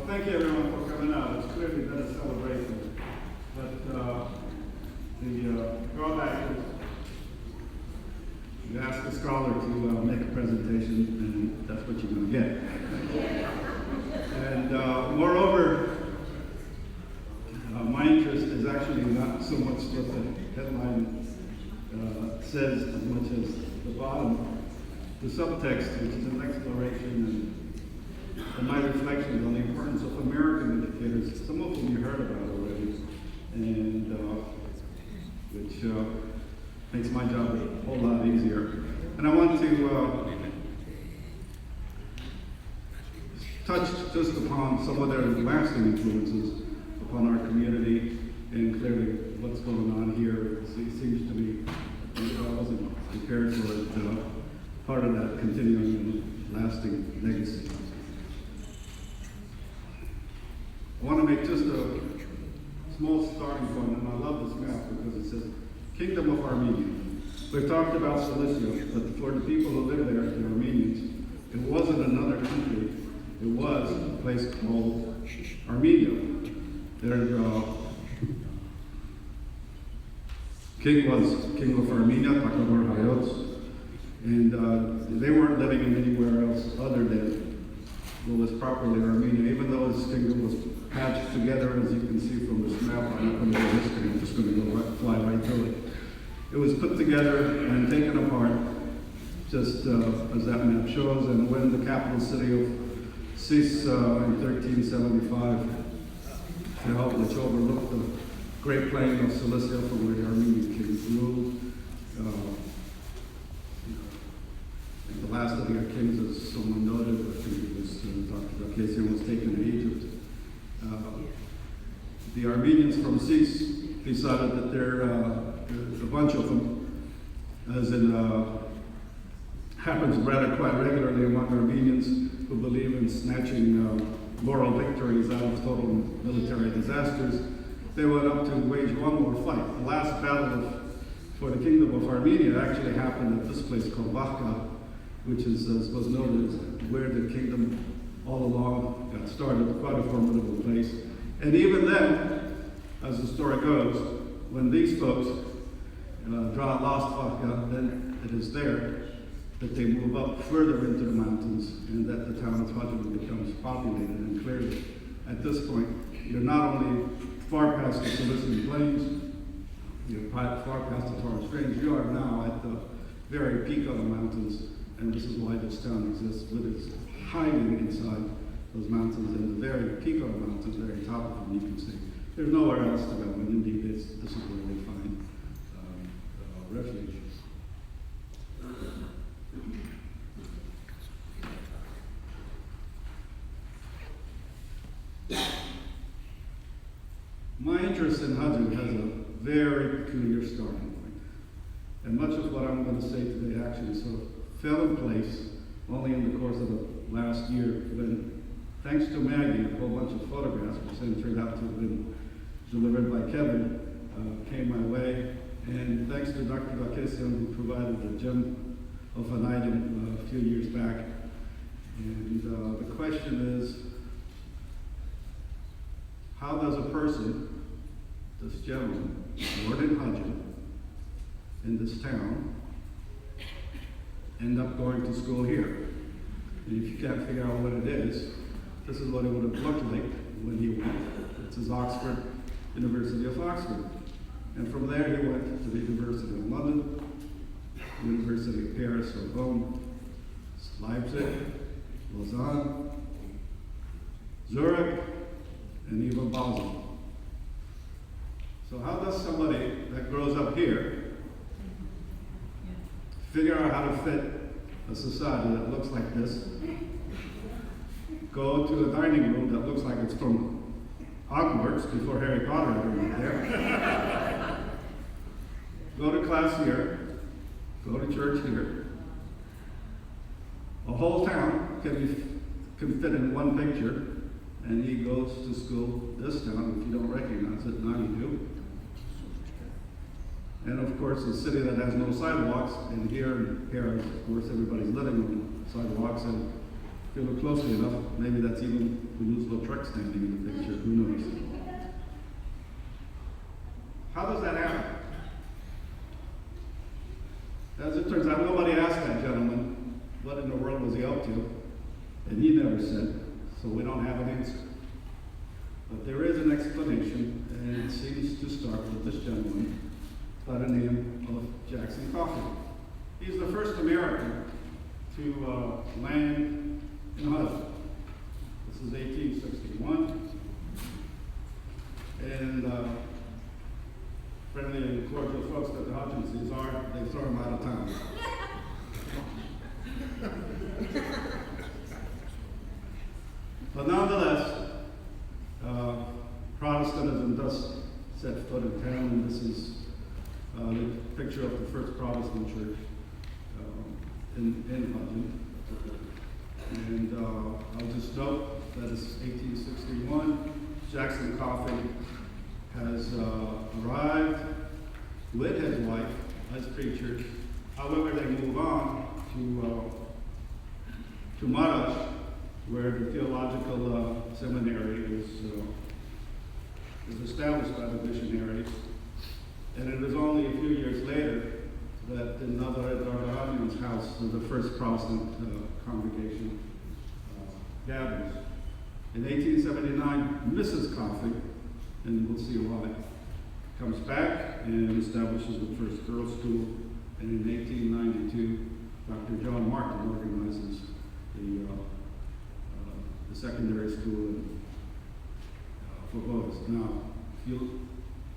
Thank you everyone for coming out. It's clearly been a celebration, but the drawback is you ask a scholar to make a presentation, and that's what you're going to get. And moreover, my interest is actually not so much what the headline says as much as the bottom, the subtext, which is an exploration and my reflections on the importance of American educators, some of whom you heard about already, and which makes my job a whole lot easier. And I want to touch just upon some of their lasting influences upon our community, and clearly what's going on here seems to be, I wasn't prepared for it, part of that continuing and lasting legacy. I want to make just a small starting point, and I love this map because it says Kingdom of Armenia. We've talked about Cilicia, but for the people who live there, the Armenians, it wasn't another country. It was a place called Armenia. Their king was king of Armenia, Takabur Hayots, and they weren't living in anywhere else other than what was properly Armenia, even though his kingdom was patched together, as you can see from this map. I'm not going to go history, I'm just going to go fly right through it. It was put together and taken apart, just as that map shows, and when the capital city of Sis in 1375 fell, which overlooked the great plain of Cilicia from where the Armenian kings ruled. The last of their kings, as someone noted, I think it was Dr. Hadjin, was taken to Egypt. The Armenians from Sis decided that they're a bunch of them, as in happens rather quite regularly among Armenians who believe in snatching moral victories out of total military disasters. They went up to wage one more fight. The last battle for the Kingdom of Armenia actually happened at this place called Bakhka, which is, as was noted, where the kingdom all along got started, quite a formidable place. And even then, as the story goes, when these folks lost Bakhka, then it is there that they move up further into the mountains and that the town of Hadjin becomes populated. And clearly, at this point, you're not only far past the Cilician plains, you're far past the Taurus Range, you are now at the very peak of the mountains, and this is why this town exists, with its hiding inside those mountains, and the very peak of the mountains, very top of them, you can see. There's nowhere else to go, and indeed this is where they find refuge. My interest in Hadjin has a very peculiar starting point. And much of what I'm going to say today actually sort of fell in place only in the course of the last year when, thanks to Maggie, a whole bunch of photographs, which then turned out to have been delivered by Kevin, came my way. And thanks to Dr. Hadjin, who provided the gem of an item a few years back. And the question is, how does a person, this gentleman, born in Hadjin, in this town, end up going to school here? And if you can't figure out what it is, this is what it would have looked like when he went. It's his Oxford, University of Oxford. And from there he went to the University of London, University of Paris, Sorbonne, Leipzig, Lausanne, Zurich, and even Basel. So how does somebody that grows up here figure out how to fit a society that looks like this, go to a dining room that looks like it's from Hogwarts before Harry Potter ever went there, go to class here, go to church here. A whole town can fit in one picture, and he goes to school this town. If you don't recognize it, now you do. And of course, a city that has no sidewalks, and here in Paris, of course, everybody's living on sidewalks, and if you look closely enough, maybe that's even Toulouse-Lautrec standing in the picture, who knows? How does that happen? As it turns out, nobody asked that gentleman what in the world was he up to, and he never said, so we don't have an answer. But there is an explanation, and it seems to start with this gentleman by the name of Jackson Coffey. He's the first American to land in Hadjin. This is 1861. And friendly and cordial folks that the Hadjinses are, they throw him out of town. But nonetheless, Protestantism does set foot in town, and this is the picture of the first Protestant church in Hadjin. And I'll just note that it's 1861. Jackson Coffin has arrived with his wife as preachers. However, they move on to Marash, where the theological seminary is established by the missionaries. And it was only a few years later that in Hadjin's house, the first Protestant congregation gathers. In 1879, Mrs. Coffin, and we'll see why, comes back and establishes the first girls' school. And in 1892, Dr. John Martin organizes the secondary school for boys. Now, if you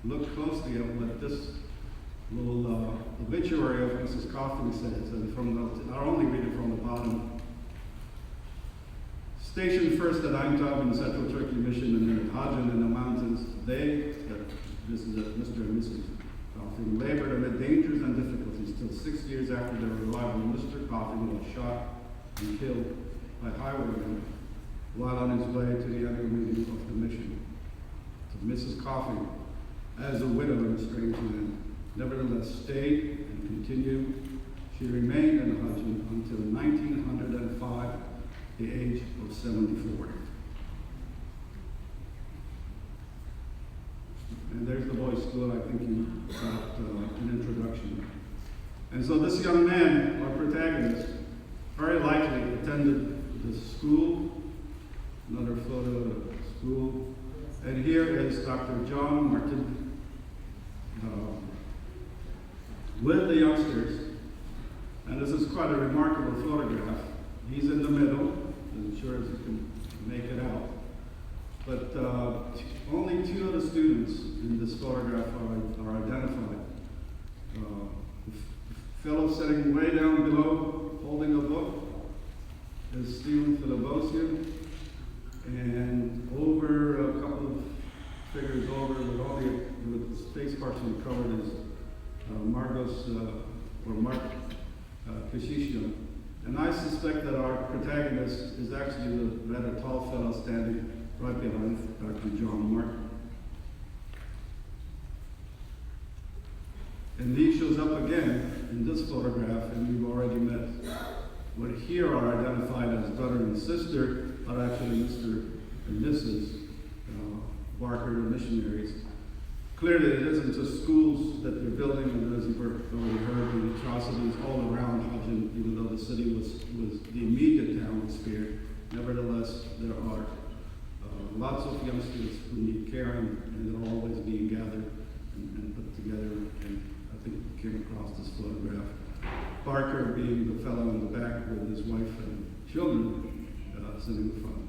look closely at what this little obituary of Mrs. Coffin says, and I'll only read it from the bottom. Stationed first at Aintab in Central Turkey Mission and then at Hadjin in the mountains, this is Mr. and Mrs. Coffin, labored amid dangers and difficulties till 6 years after their arrival. Mr. Coffin was shot and killed by highwaymen while on his way to the annual meeting of the mission. So Mrs. Coffin, as a widow in a strange land, nevertheless stayed and continued. She remained in Hadjin until 1905, the age of 74. And there's the boys' school. I think you got an introduction. And so this young man, our protagonist, very likely attended the school. Another photo of the school. And here is Dr. John Martin with the youngsters. And this is quite a remarkable photograph. He's in the middle, as sure as you can make it out. But only two of the students in this photograph are identified. The fellow sitting way down below, holding a book, is Stephen Philibosian. And over a couple of figures over, with the space partially covered, is Mark Kashishian. And I suspect that our protagonist is actually the rather tall fellow standing right behind Dr. John Martin. And he shows up again in this photograph, and we've already met what here are identified as brother and sister, are actually Mr. and Mrs. Barker, the missionaries. Clearly, it isn't just schools that they're building, and as you've already heard, the atrocities all around Hadjin, even though the city was the immediate town sphere. Nevertheless, there are lots of youngsters who need caring, and they're always being gathered and put together. And I think we came across this photograph. Barker being the fellow in the back with his wife and children sitting in front.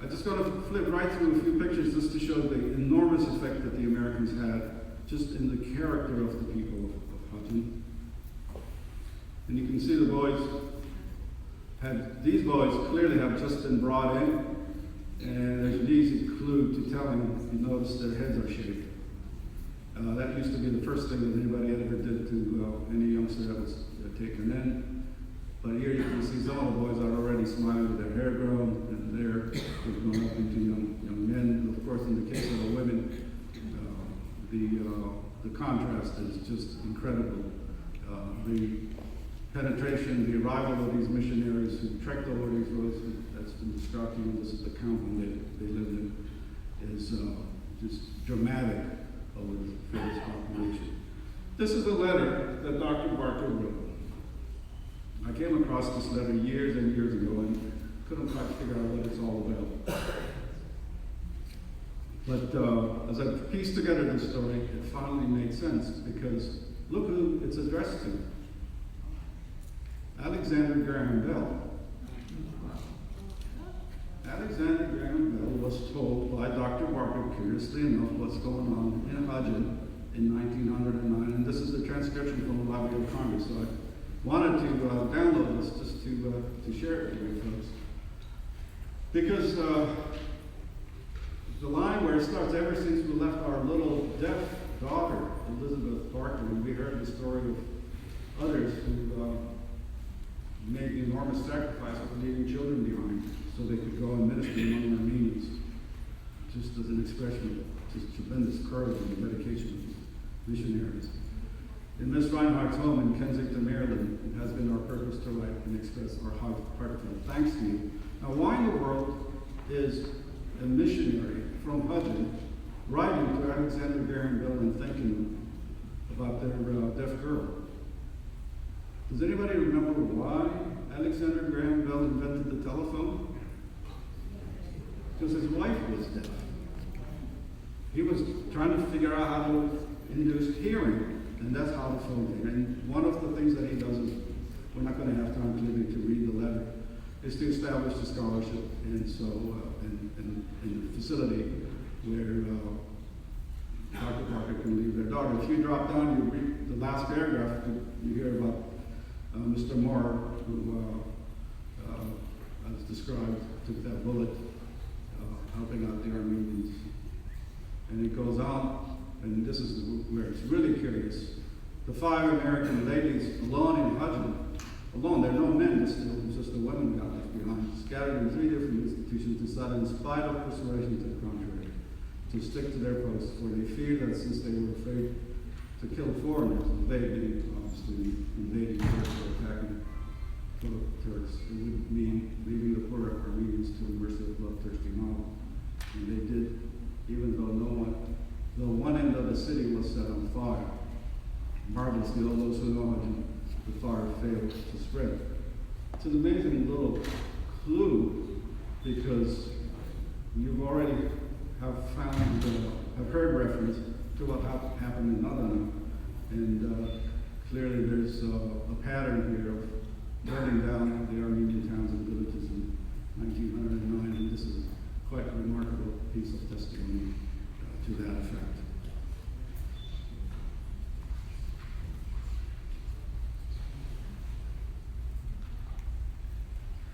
I'm just going to flip right through a few pictures just to show the enormous effect that the Americans had just in the character of the people of Hadjin. And you can see the boys these boys clearly have just been brought in, and there's an easy clue to telling. You notice their heads are shaved. That used to be the first thing that anybody ever did to any youngster that was taken in. But here you can see some of the boys are already smiling with their hair grown, and they're grown up into young men. Of course, in the case of the women, the contrast is just incredible. The penetration, the arrival of these missionaries who trekked over these roads, that's been described to you. This is the county they lived in, is just dramatic for this population. This is a letter that Dr. Barker wrote. I came across this letter years and years ago and couldn't quite figure out what it's all about. But as I pieced together this story, it finally made sense, because look who it's addressed to. Alexander Graham Bell. Alexander Graham Bell was told by Dr. Barker, curiously enough, what's going on in Hadjin in 1909, and this is a transcription from the Library of Congress. So I wanted to download this just to share it with you folks. Because the line where it starts, ever since we left our little deaf daughter, Elizabeth Barker, and we heard the story of others who made the enormous sacrifice of leaving children behind so they could go and minister among Armenians, just as an expression of just tremendous courage and dedication of missionaries. In Miss Reinhardt's home in Kensington, Maryland, it has been our purpose to write and express our heartfelt thanks to you. Now, why in the world is a missionary from Hadjin writing to Alexander Graham Bell and thinking about their deaf girl? Does anybody remember why Alexander Graham Bell invented the telephone? Because his wife was deaf. He was trying to figure out how to induce hearing, and that's how the phone came. And one of the things that he does is, we're not going to have time today to read the letter, is to establish a scholarship, and so in the facility where Dr. Parker can leave their daughter. If you drop down, you read the last paragraph, you hear about Mr. Moore, who, as described, took that bullet, helping out the Armenians. And it goes on, and this is where it's really curious. The 5 American ladies alone in Hadjin, alone, there are no men, it's just the women got left behind, scattered in 3 different institutions, decided in spite of persuasion to the contrary, to stick to their posts, for they feared that since they were afraid to kill foreigners, they being obviously invading Turks or attacking Turks, it would mean leaving the poor Armenians to the mercy of bloodthirsty mob. And they did, even though though one end of the city was set on fire. Marvelously, all those who know it, the fire failed to spread. It's an amazing little clue, because you've already have heard reference to what happened in Adana, and clearly there's a pattern here of burning down the Armenian towns and villages in 1909, and this is quite a remarkable piece of testimony to that effect.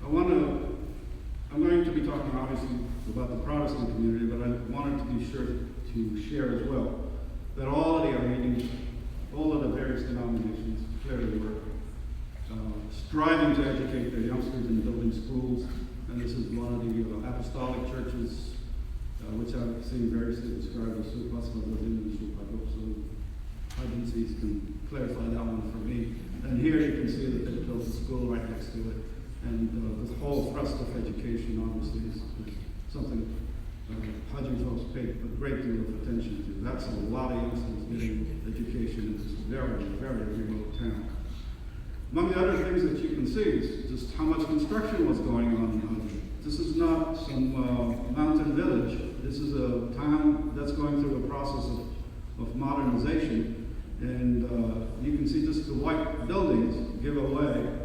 I'm going to be talking obviously about the Protestant community, but I wanted to be sure to share as well that all of the Armenians, all of the various denominations clearly were striving to educate their youngsters and building schools, and this is one of the apostolic churches, which I've seen variously described as so agencies can clarify that one for me. And here you can see that they built a school right next to it. And the whole thrust of education, obviously, is something Hadjin folks paid a great deal of attention to. That's a lot of youngsters getting education in this very, very remote town. Among the other things that you can see is just how much construction was going on in Hadjin. This is not some mountain village. This is a town that's going through a process of modernization. And you can see just the white buildings give away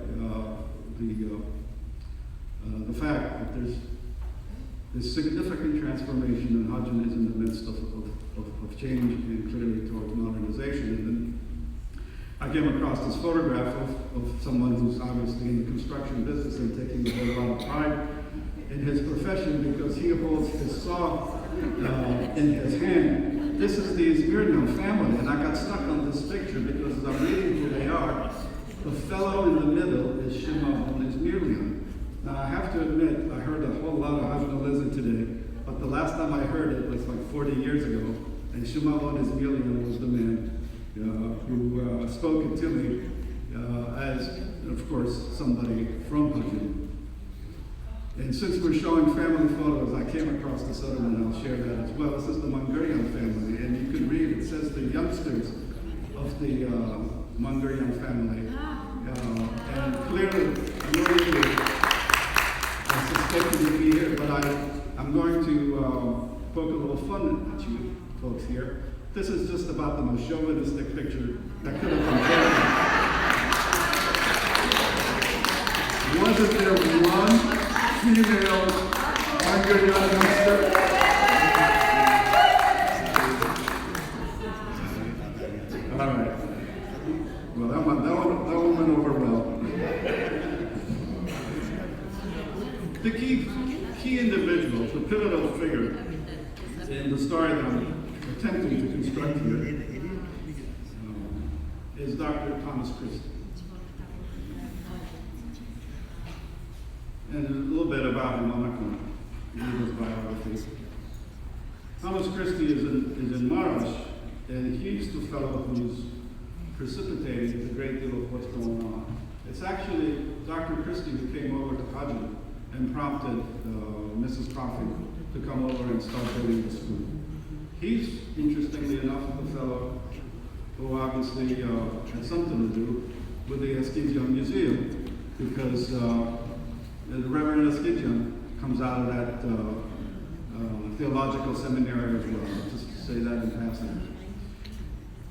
the fact that there's this significant transformation, and Hadjin is in the midst of change and clearly towards modernization. And then I came across this photograph of someone who's obviously in the construction business and taking a whole lot of pride in his profession, because he holds his saw in his hand. This is the Izmirnian family, and I got stuck on this picture because as I'm reading who they are, the fellow in the middle is Shimon Izmirnian. Now I have to admit, I heard a whole lot of Hadjin today, but the last time I heard it was like 40 years ago, and Shimon Izmirnian was the man who spoke it to me as, of course, somebody from Hadjin. And since we're showing family photos, I came across this other one, and I'll share that as well. This is the Mongolian family, and you can read, it says the youngsters of the Mongolian family. And clearly, I suspected you'd be here, but I'm going to poke a little fun at you folks here. This is just about the most chauvinistic picture that could have been taken. Wasn't there one female Mongolian youngster? All right. Well, that one went over well. The key individual, the pivotal figure in the story that I'm attempting to construct here is Dr. Thomas Christie. And a little bit about him, I'm not going to read his biography. Thomas Christie is in Marash, and he's the fellow who's precipitated a great deal of what's going on. It's actually Dr. Christie who came over to Hadjin and prompted Mrs. Coffey to come over and start building the school. He's, interestingly enough, the fellow who obviously had something to do with the Hadjin Museum, because the Reverend Hadjin comes out of that theological seminary as well, just to say that in passing.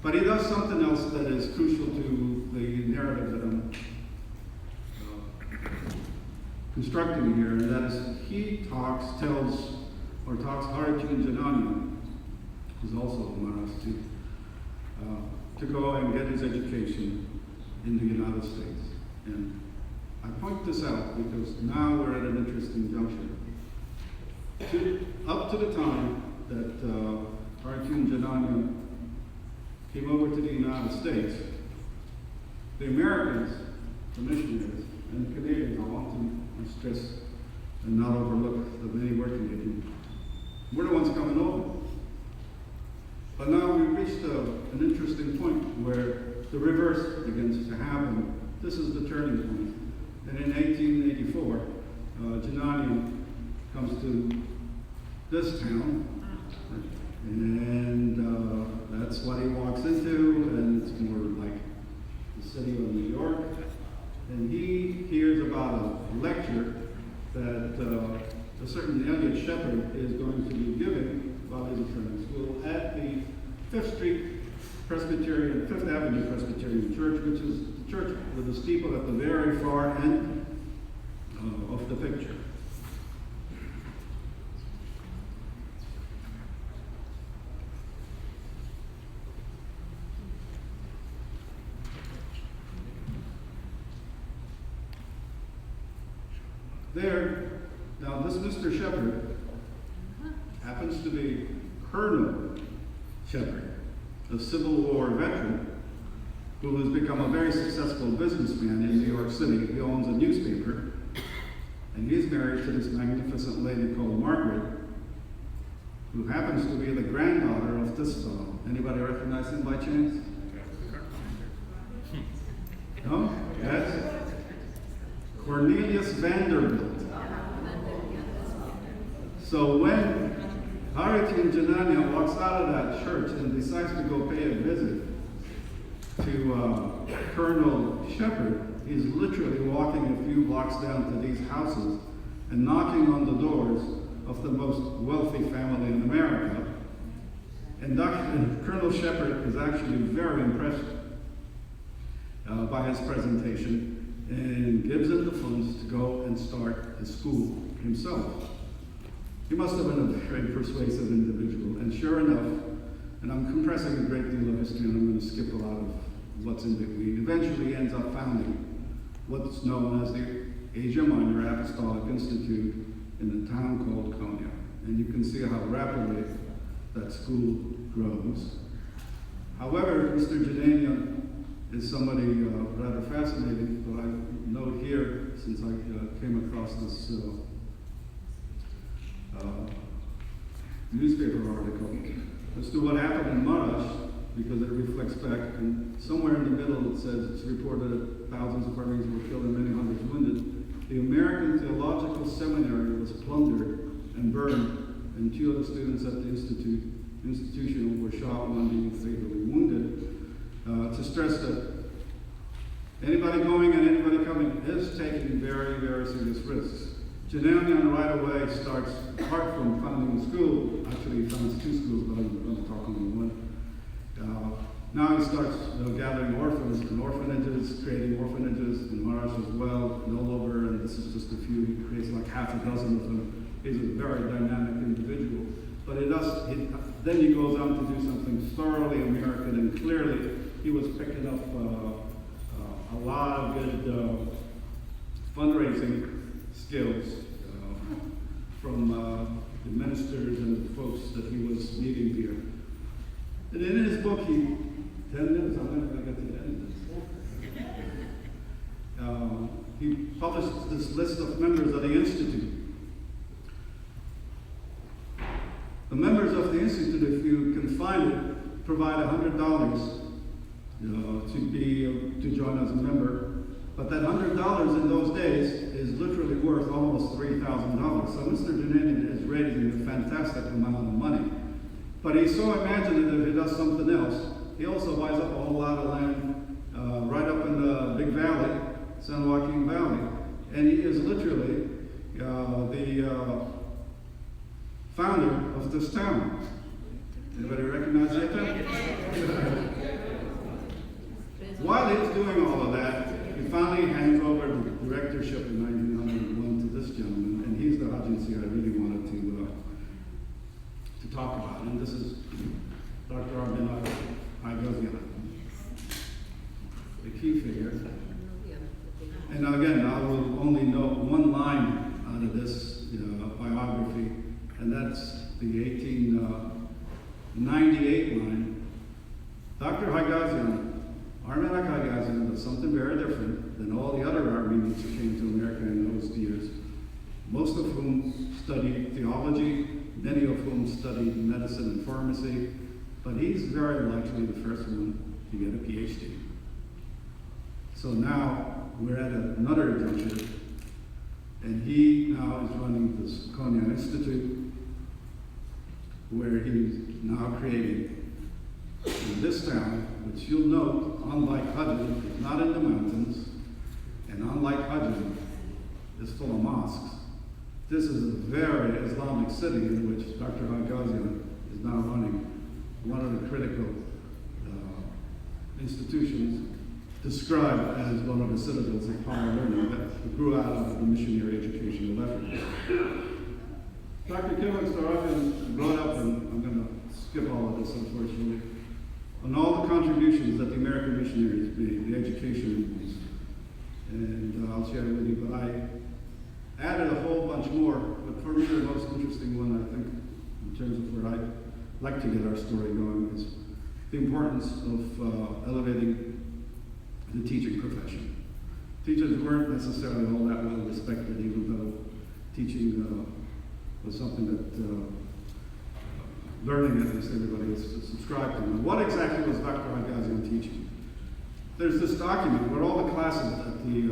But he does something else that is crucial to the narrative that I'm constructing here, and that is he tells Hadjin Janani, who's also a Maharashtra, to go and get his education in the United States. And I point this out because now we're at an interesting juncture. Up to the time that Hadjin Janani came over to the United States, the Americans, the missionaries, and the Canadians, I want to stress and not overlook the many working they do, we're the ones coming over. But now we've reached an interesting point where the reverse begins to happen. This is the turning point. And in 1884, Janani comes to this town, and that's what he walks into, and it's more like the city of New York. And he hears about a lecture that a certain Elliot Shepherd is going to be giving about his returning school at the 5th Avenue Presbyterian Church, which is the church with the steeple at the very far end of the picture. There, now this Mr. Shepherd happens to be Colonel Shepherd, a Civil War veteran who has become a very successful businessman in New York City. He owns a newspaper, and he's married to this magnificent lady called Margaret, who happens to be the granddaughter of this fellow. Anybody recognize him by chance? No? Yes? Cornelius Vanderbilt. So when Hadjin Janani walks out of that church and decides to go pay a visit to Colonel Shepherd, he's literally walking a few blocks down to these houses and knocking on the doors of the most wealthy family in America. And Colonel Shepherd is actually very impressed by his presentation and gives him the funds to go and start his school himself. He must have been a very persuasive individual, and sure enough, and I'm compressing a great deal of history and I'm going to skip a lot of what's in between, eventually ends up founding what's known as the Asia Minor Apostolic Institute in the town called Konya. And you can see how rapidly that school grows. However, Mr. Janania is somebody rather fascinating, but I note here, since I came across this newspaper article, as to what happened in Marash, because it reflects back, and somewhere in the middle it says it's reported that thousands of Armenians were killed and many hundreds wounded. The American Theological Seminary was plundered and burned, and 2 of the students at the institution were shot, one being fatally wounded. To stress that anybody going and anybody coming is taking very, very serious risks. Jananian right away starts, apart from founding a school, actually he founds 2 schools, but I'm going to talk only one. Now he starts gathering orphans and orphanages, creating orphanages in Marash as well, and all over, and this is just a few. He creates like half a dozen of them. He's a very dynamic individual. But then he goes on to do something thoroughly American, and clearly he was picking up a lot of good fundraising skills from the ministers and the folks that he was meeting here. And in his book, 10 minutes, I'm never going to get to the end of this. He published this list of members of the Institute. The members of the Institute, if you can find it, provide $100 to join as a member. But that $100 in those days is literally worth almost $3,000. So Mr. Jananian is raising a fantastic amount of money. But he's so imaginative, he does something else. He also buys up a whole lot of land right up in the big valley, San Joaquin Valley. And he is literally the founder of this town. Anybody recognize that town? While he's doing all of that, he finally hands over the directorship in 1901 to this gentleman, and he's the Hadjin I really wanted to talk about. And this is Dr. Hadjin, the key figure. And again, I will only note one line out of this biography, and that's the 1898 line. Dr. Hadjin, Armenak Hadjin, was something very different than all the other Armenians who came to America in those years, most of whom studied theology, many of whom studied medicine and pharmacy, but he's very likely the first one to get a PhD. So now we're at another juncture, and he now is running this Konya Institute, where he's now creating in this town, which you'll note, unlike Hadjin, is not in the mountains, and unlike Hadjin, is full of mosques. This is a very Islamic city in which Dr. Hadjin is now running one of the critical institutions described as one of the citadels of higher learning that grew out of the missionary educational effort. Dr. Kevin Starogin brought up, and I'm going to skip all of this unfortunately, on all the contributions that the American missionaries made, the education ones. And I'll share it with you, but I added a whole bunch more, but for me the most interesting one, I think, in terms of where I'd like to get our story going, is the importance of elevating the teaching profession. Teachers weren't necessarily all that well respected, even though teaching was something that learning, at least everybody was subscribed to. And what exactly was Dr. Hadjin teaching? There's this document where all the classes at the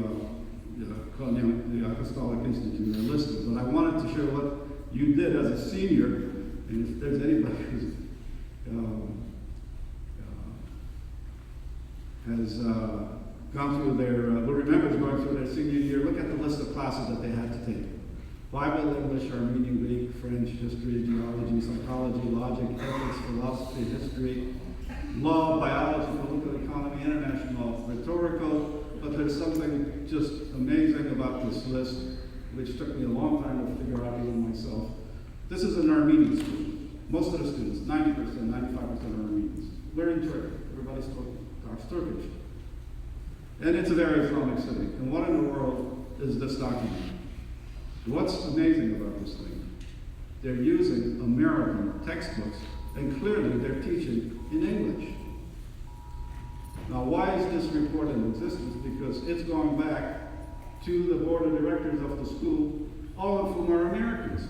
Apostolic Institute are listed, but I wanted to show what you did as a senior, and if there's anybody who's has gone through their, who remembers going through their senior year, look at the list of classes that they had to take. Bible, English, Armenian, Greek, French, history, geology, psychology, logic, ethics, philosophy, history, law, biology, political economy, international, rhetorical, but there's something just amazing about this list, which took me a long time to figure out even myself. This is an Armenian school. Most of the students, 90%, 95% are Armenians. We're in Turkey. Everybody's talks Turkish. And it's a very Islamic city. And what in the world is this document? What's amazing about this thing? They're using American textbooks, and clearly they're teaching in English. Now, why is this report in existence? Because it's going back to the board of directors of the school, all of whom are Americans.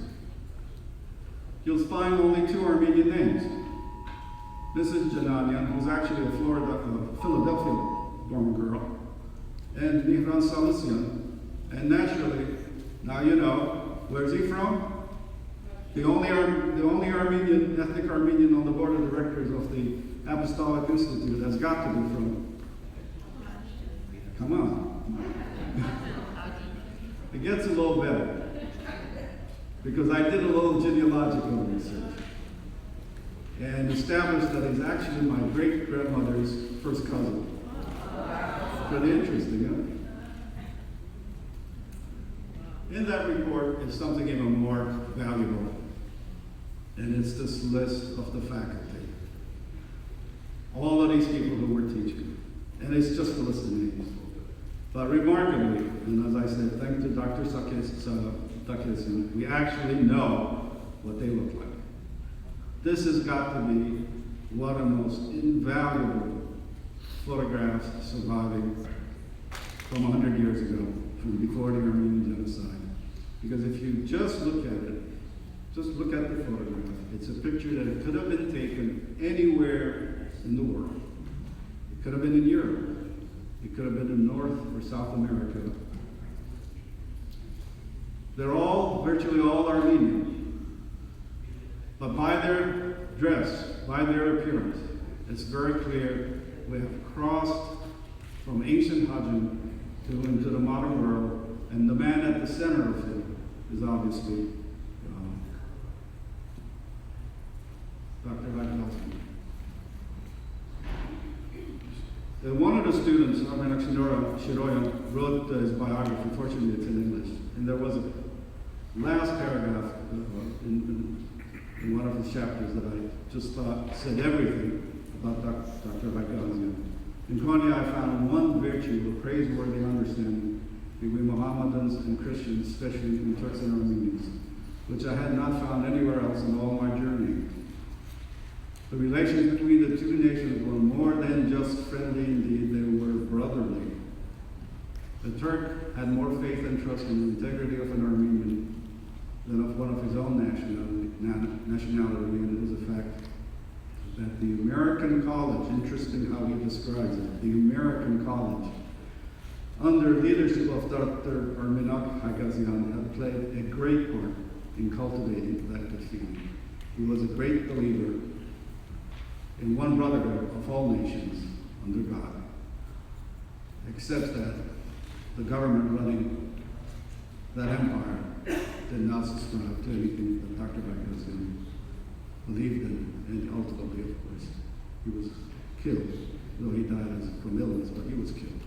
You'll find only 2 Armenian names. Mrs. Jananian, who's actually a Philadelphia born girl, and Mihran Salisian. And naturally, now you know, where's he from? The only Armenian, ethnic Armenian on the board of directors of the Apostolic Institute has got to be from. Come on. It gets a little better. Because I did a little genealogical research and established that he's actually my great-grandmother's first cousin. Pretty interesting, huh? In that report is something even more valuable, and it's this list of the faculty. All of these people who were teaching. And it's just a list of names. But remarkably, and as I said, thanks to Dr. Sakesian, we actually know what they look like. This has got to be one of the most invaluable photographs surviving from 100 years ago, from before the Armenian genocide. Because if you just look at it, just look at the photograph, It's a picture that could have been taken anywhere in the world. It could have been in Europe. It could have been in North or South America. They're all, virtually all Armenian. But by their dress, by their appearance, it's very clear we have crossed from ancient Hadjin into the modern world, and the man at the center of it is obviously Dr. Hadjin. One of the students, Armen Shiroyan, wrote his biography. Fortunately, it's in English. And there was a last paragraph in one of the chapters that I just thought said everything about Dr. Hadjin. In Konya, I found one virtue of praiseworthy understanding between Mohammedans and Christians, especially between Turks and Armenians, which I had not found anywhere else in all my journey. The relations between the two nations were more than just friendly, indeed, they were brotherly. The Turk had more faith and trust in the integrity of an Armenian than of one of his own nationality, and it was a fact that the American college, interesting how he describes it, the American college, under leadership of Dr. Armenak Hagazian, had played a great part in cultivating that feeling. He was a great believer in one brotherhood of all nations under God, except that the government running that empire did not subscribe to anything that Dr. Hagazian believed in, and ultimately, of course, he was killed, though he died from illness, but he was killed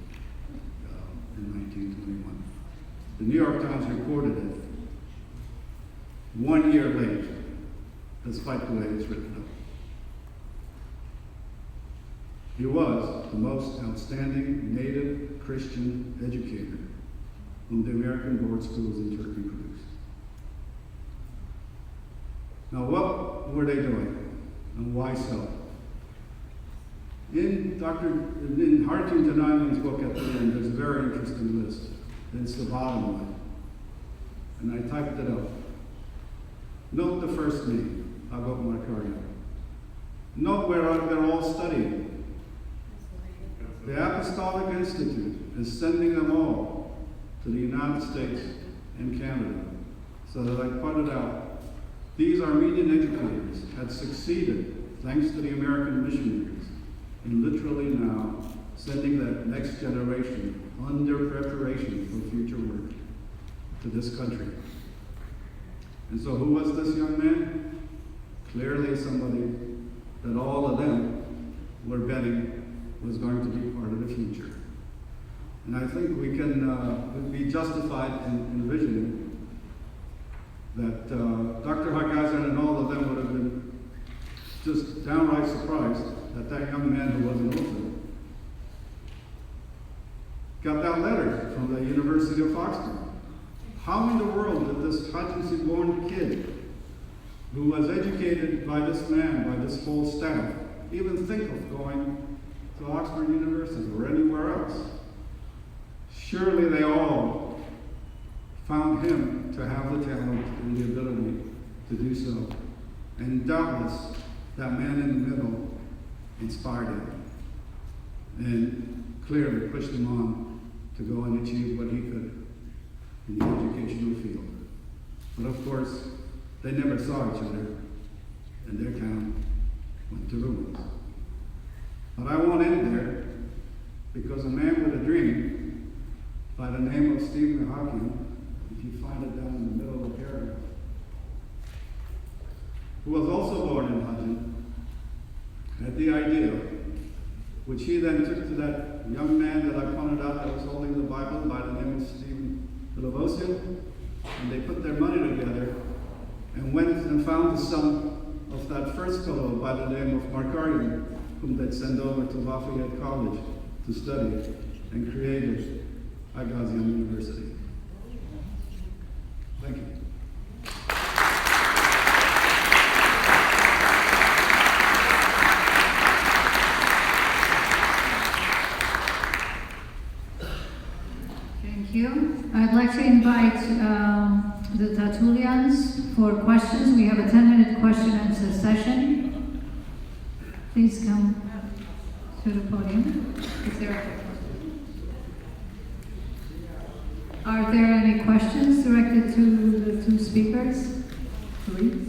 in 1921. The New York Times reported it 1 year late, despite the way it's written up. He was the most outstanding native Christian educator whom the American board schools in Turkey produced. Now, what were they doing, and why so? In Hadjin Tananian's book at the end, there's a very interesting list. It's the bottom line, and I typed it up. Note the first name, Agot Markaria. Note where they're all studying. The Apostolic Institute is sending them all to the United States and Canada. So that I pointed out, these Armenian educators had succeeded, thanks to the American missionaries, in literally now sending that next generation under preparation for future work to this country. And so who was this young man? Clearly somebody that all of them were betting was going to be part of the future. And I think we can be justified in envisioning that Dr. Hagazian and all of them would have been just downright surprised that that young man who was an orphan got that letter from the University of Oxford. How in the world did this Hadjin-born kid, who was educated by this man, by this whole staff, even think of going to Oxford University or anywhere else? Surely they all found him to have the talent and the ability to do so. And doubtless, that man in the middle inspired him and clearly pushed him on to go and achieve what he could in the educational field. But of course, they never saw each other, and their town went to ruins. But I won't end there, because a man with a dream by the name of Stephen Hadjin, if you find it down in the middle of the paragraph, who was also born in Hadjin, had the idea, which he then took to that young man that I pointed out that was holding the Bible by the name of Stephen Lavoisian, and they put their money together and went and found the son of that first fellow by the name of Markarian, whom they'd send over to Lafayette College to study, and created Hagazian University. Thank you. Thank you. I'd like to invite the Tertulians for questions. We have a 10-minute question and answer session. Please come to the podium. If there are there any questions directed to the two speakers? Please.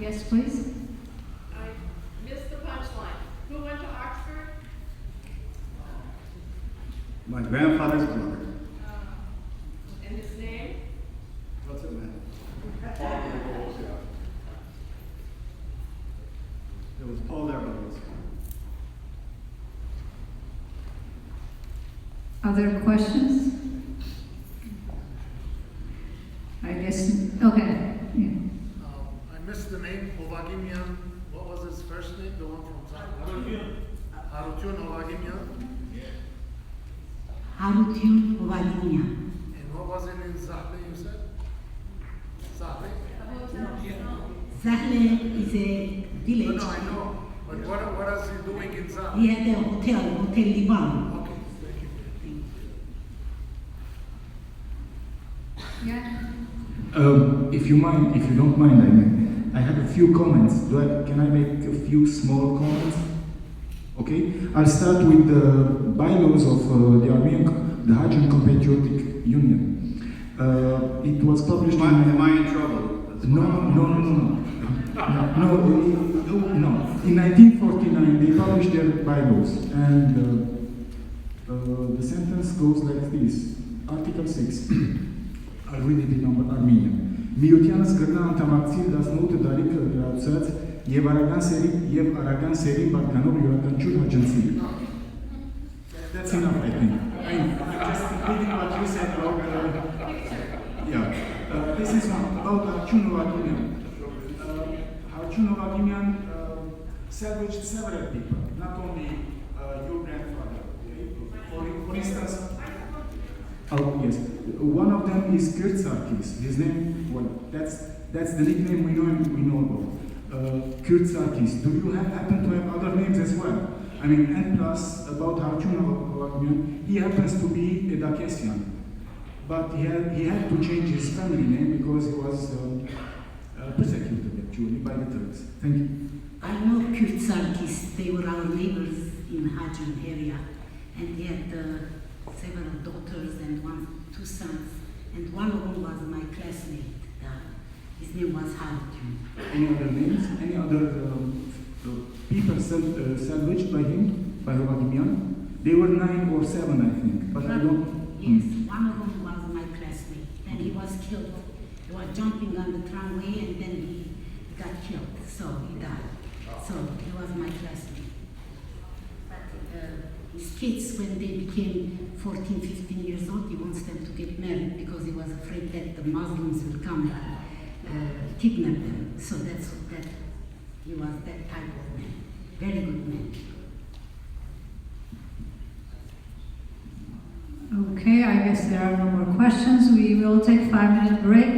Yes, please. I missed the punchline. Who went to Oxford? My grandfather's brother. And his name? What's it, man? It was Paul there, brothers. Other questions? I guess, okay. Yeah. I missed the name, Ovagimian. What was his first name? The one from Zahra? Harutun Ovagimian. Harutun Ovagimian. And what was it in Zahle, you said? Zahle? Zahle is a village. No, I know. But what is he doing in Zahle? He had a Hotel Liban. Okay, thank you. Yeah. If you don't mind, I have a few comments. Can I make a few small comments? Okay, I'll start with the bylaws of the Hadjin Compatriotic Union. It was published. Am I in trouble? No. In 1949, they published their bylaws, and the sentence goes like this: Article 6. I'll read it in Armenian. Միության զգրնա անդամակցի 18 տարի կրացած եւ արագան սերի պատկանող յուրաքանչյուր հաջնցի. That's enough, I think. Just reading what you said about this is about Hadjin Ovagimian. Hadjin Ovagimian salvaged several people, not only your grandfather. Okay? For instance, yes, one of them is Kurt Sarkis. His name, well, that's the nickname we know about. Kurt Sarkis. Do you happen to have other names as well? I mean, and plus about Hadjin Ovagimian, he happens to be a Dakessian. But he had to change his family name because he was persecuted actually by the Turks. Thank you. I know Kurt Sarkis. They were our neighbors in Hadjin area, and he had several daughters and two sons, and one of them was my classmate. His name was Hadjin. Any other names? Any other people salvaged by him, by Ovagimian? They were 9 or 7, I think, but I don't. Yes, one of them was my classmate, and he was killed. He was jumping on the tramway, and then he got killed, so he died. So he was my classmate. But his kids, when they became 14, 15 years old, he wants them to get married because he was afraid that the Muslims will come and kidnap them. So that's that. He was that type of man, very good man. Okay, I guess there are no more questions. We will take a 5-minute break.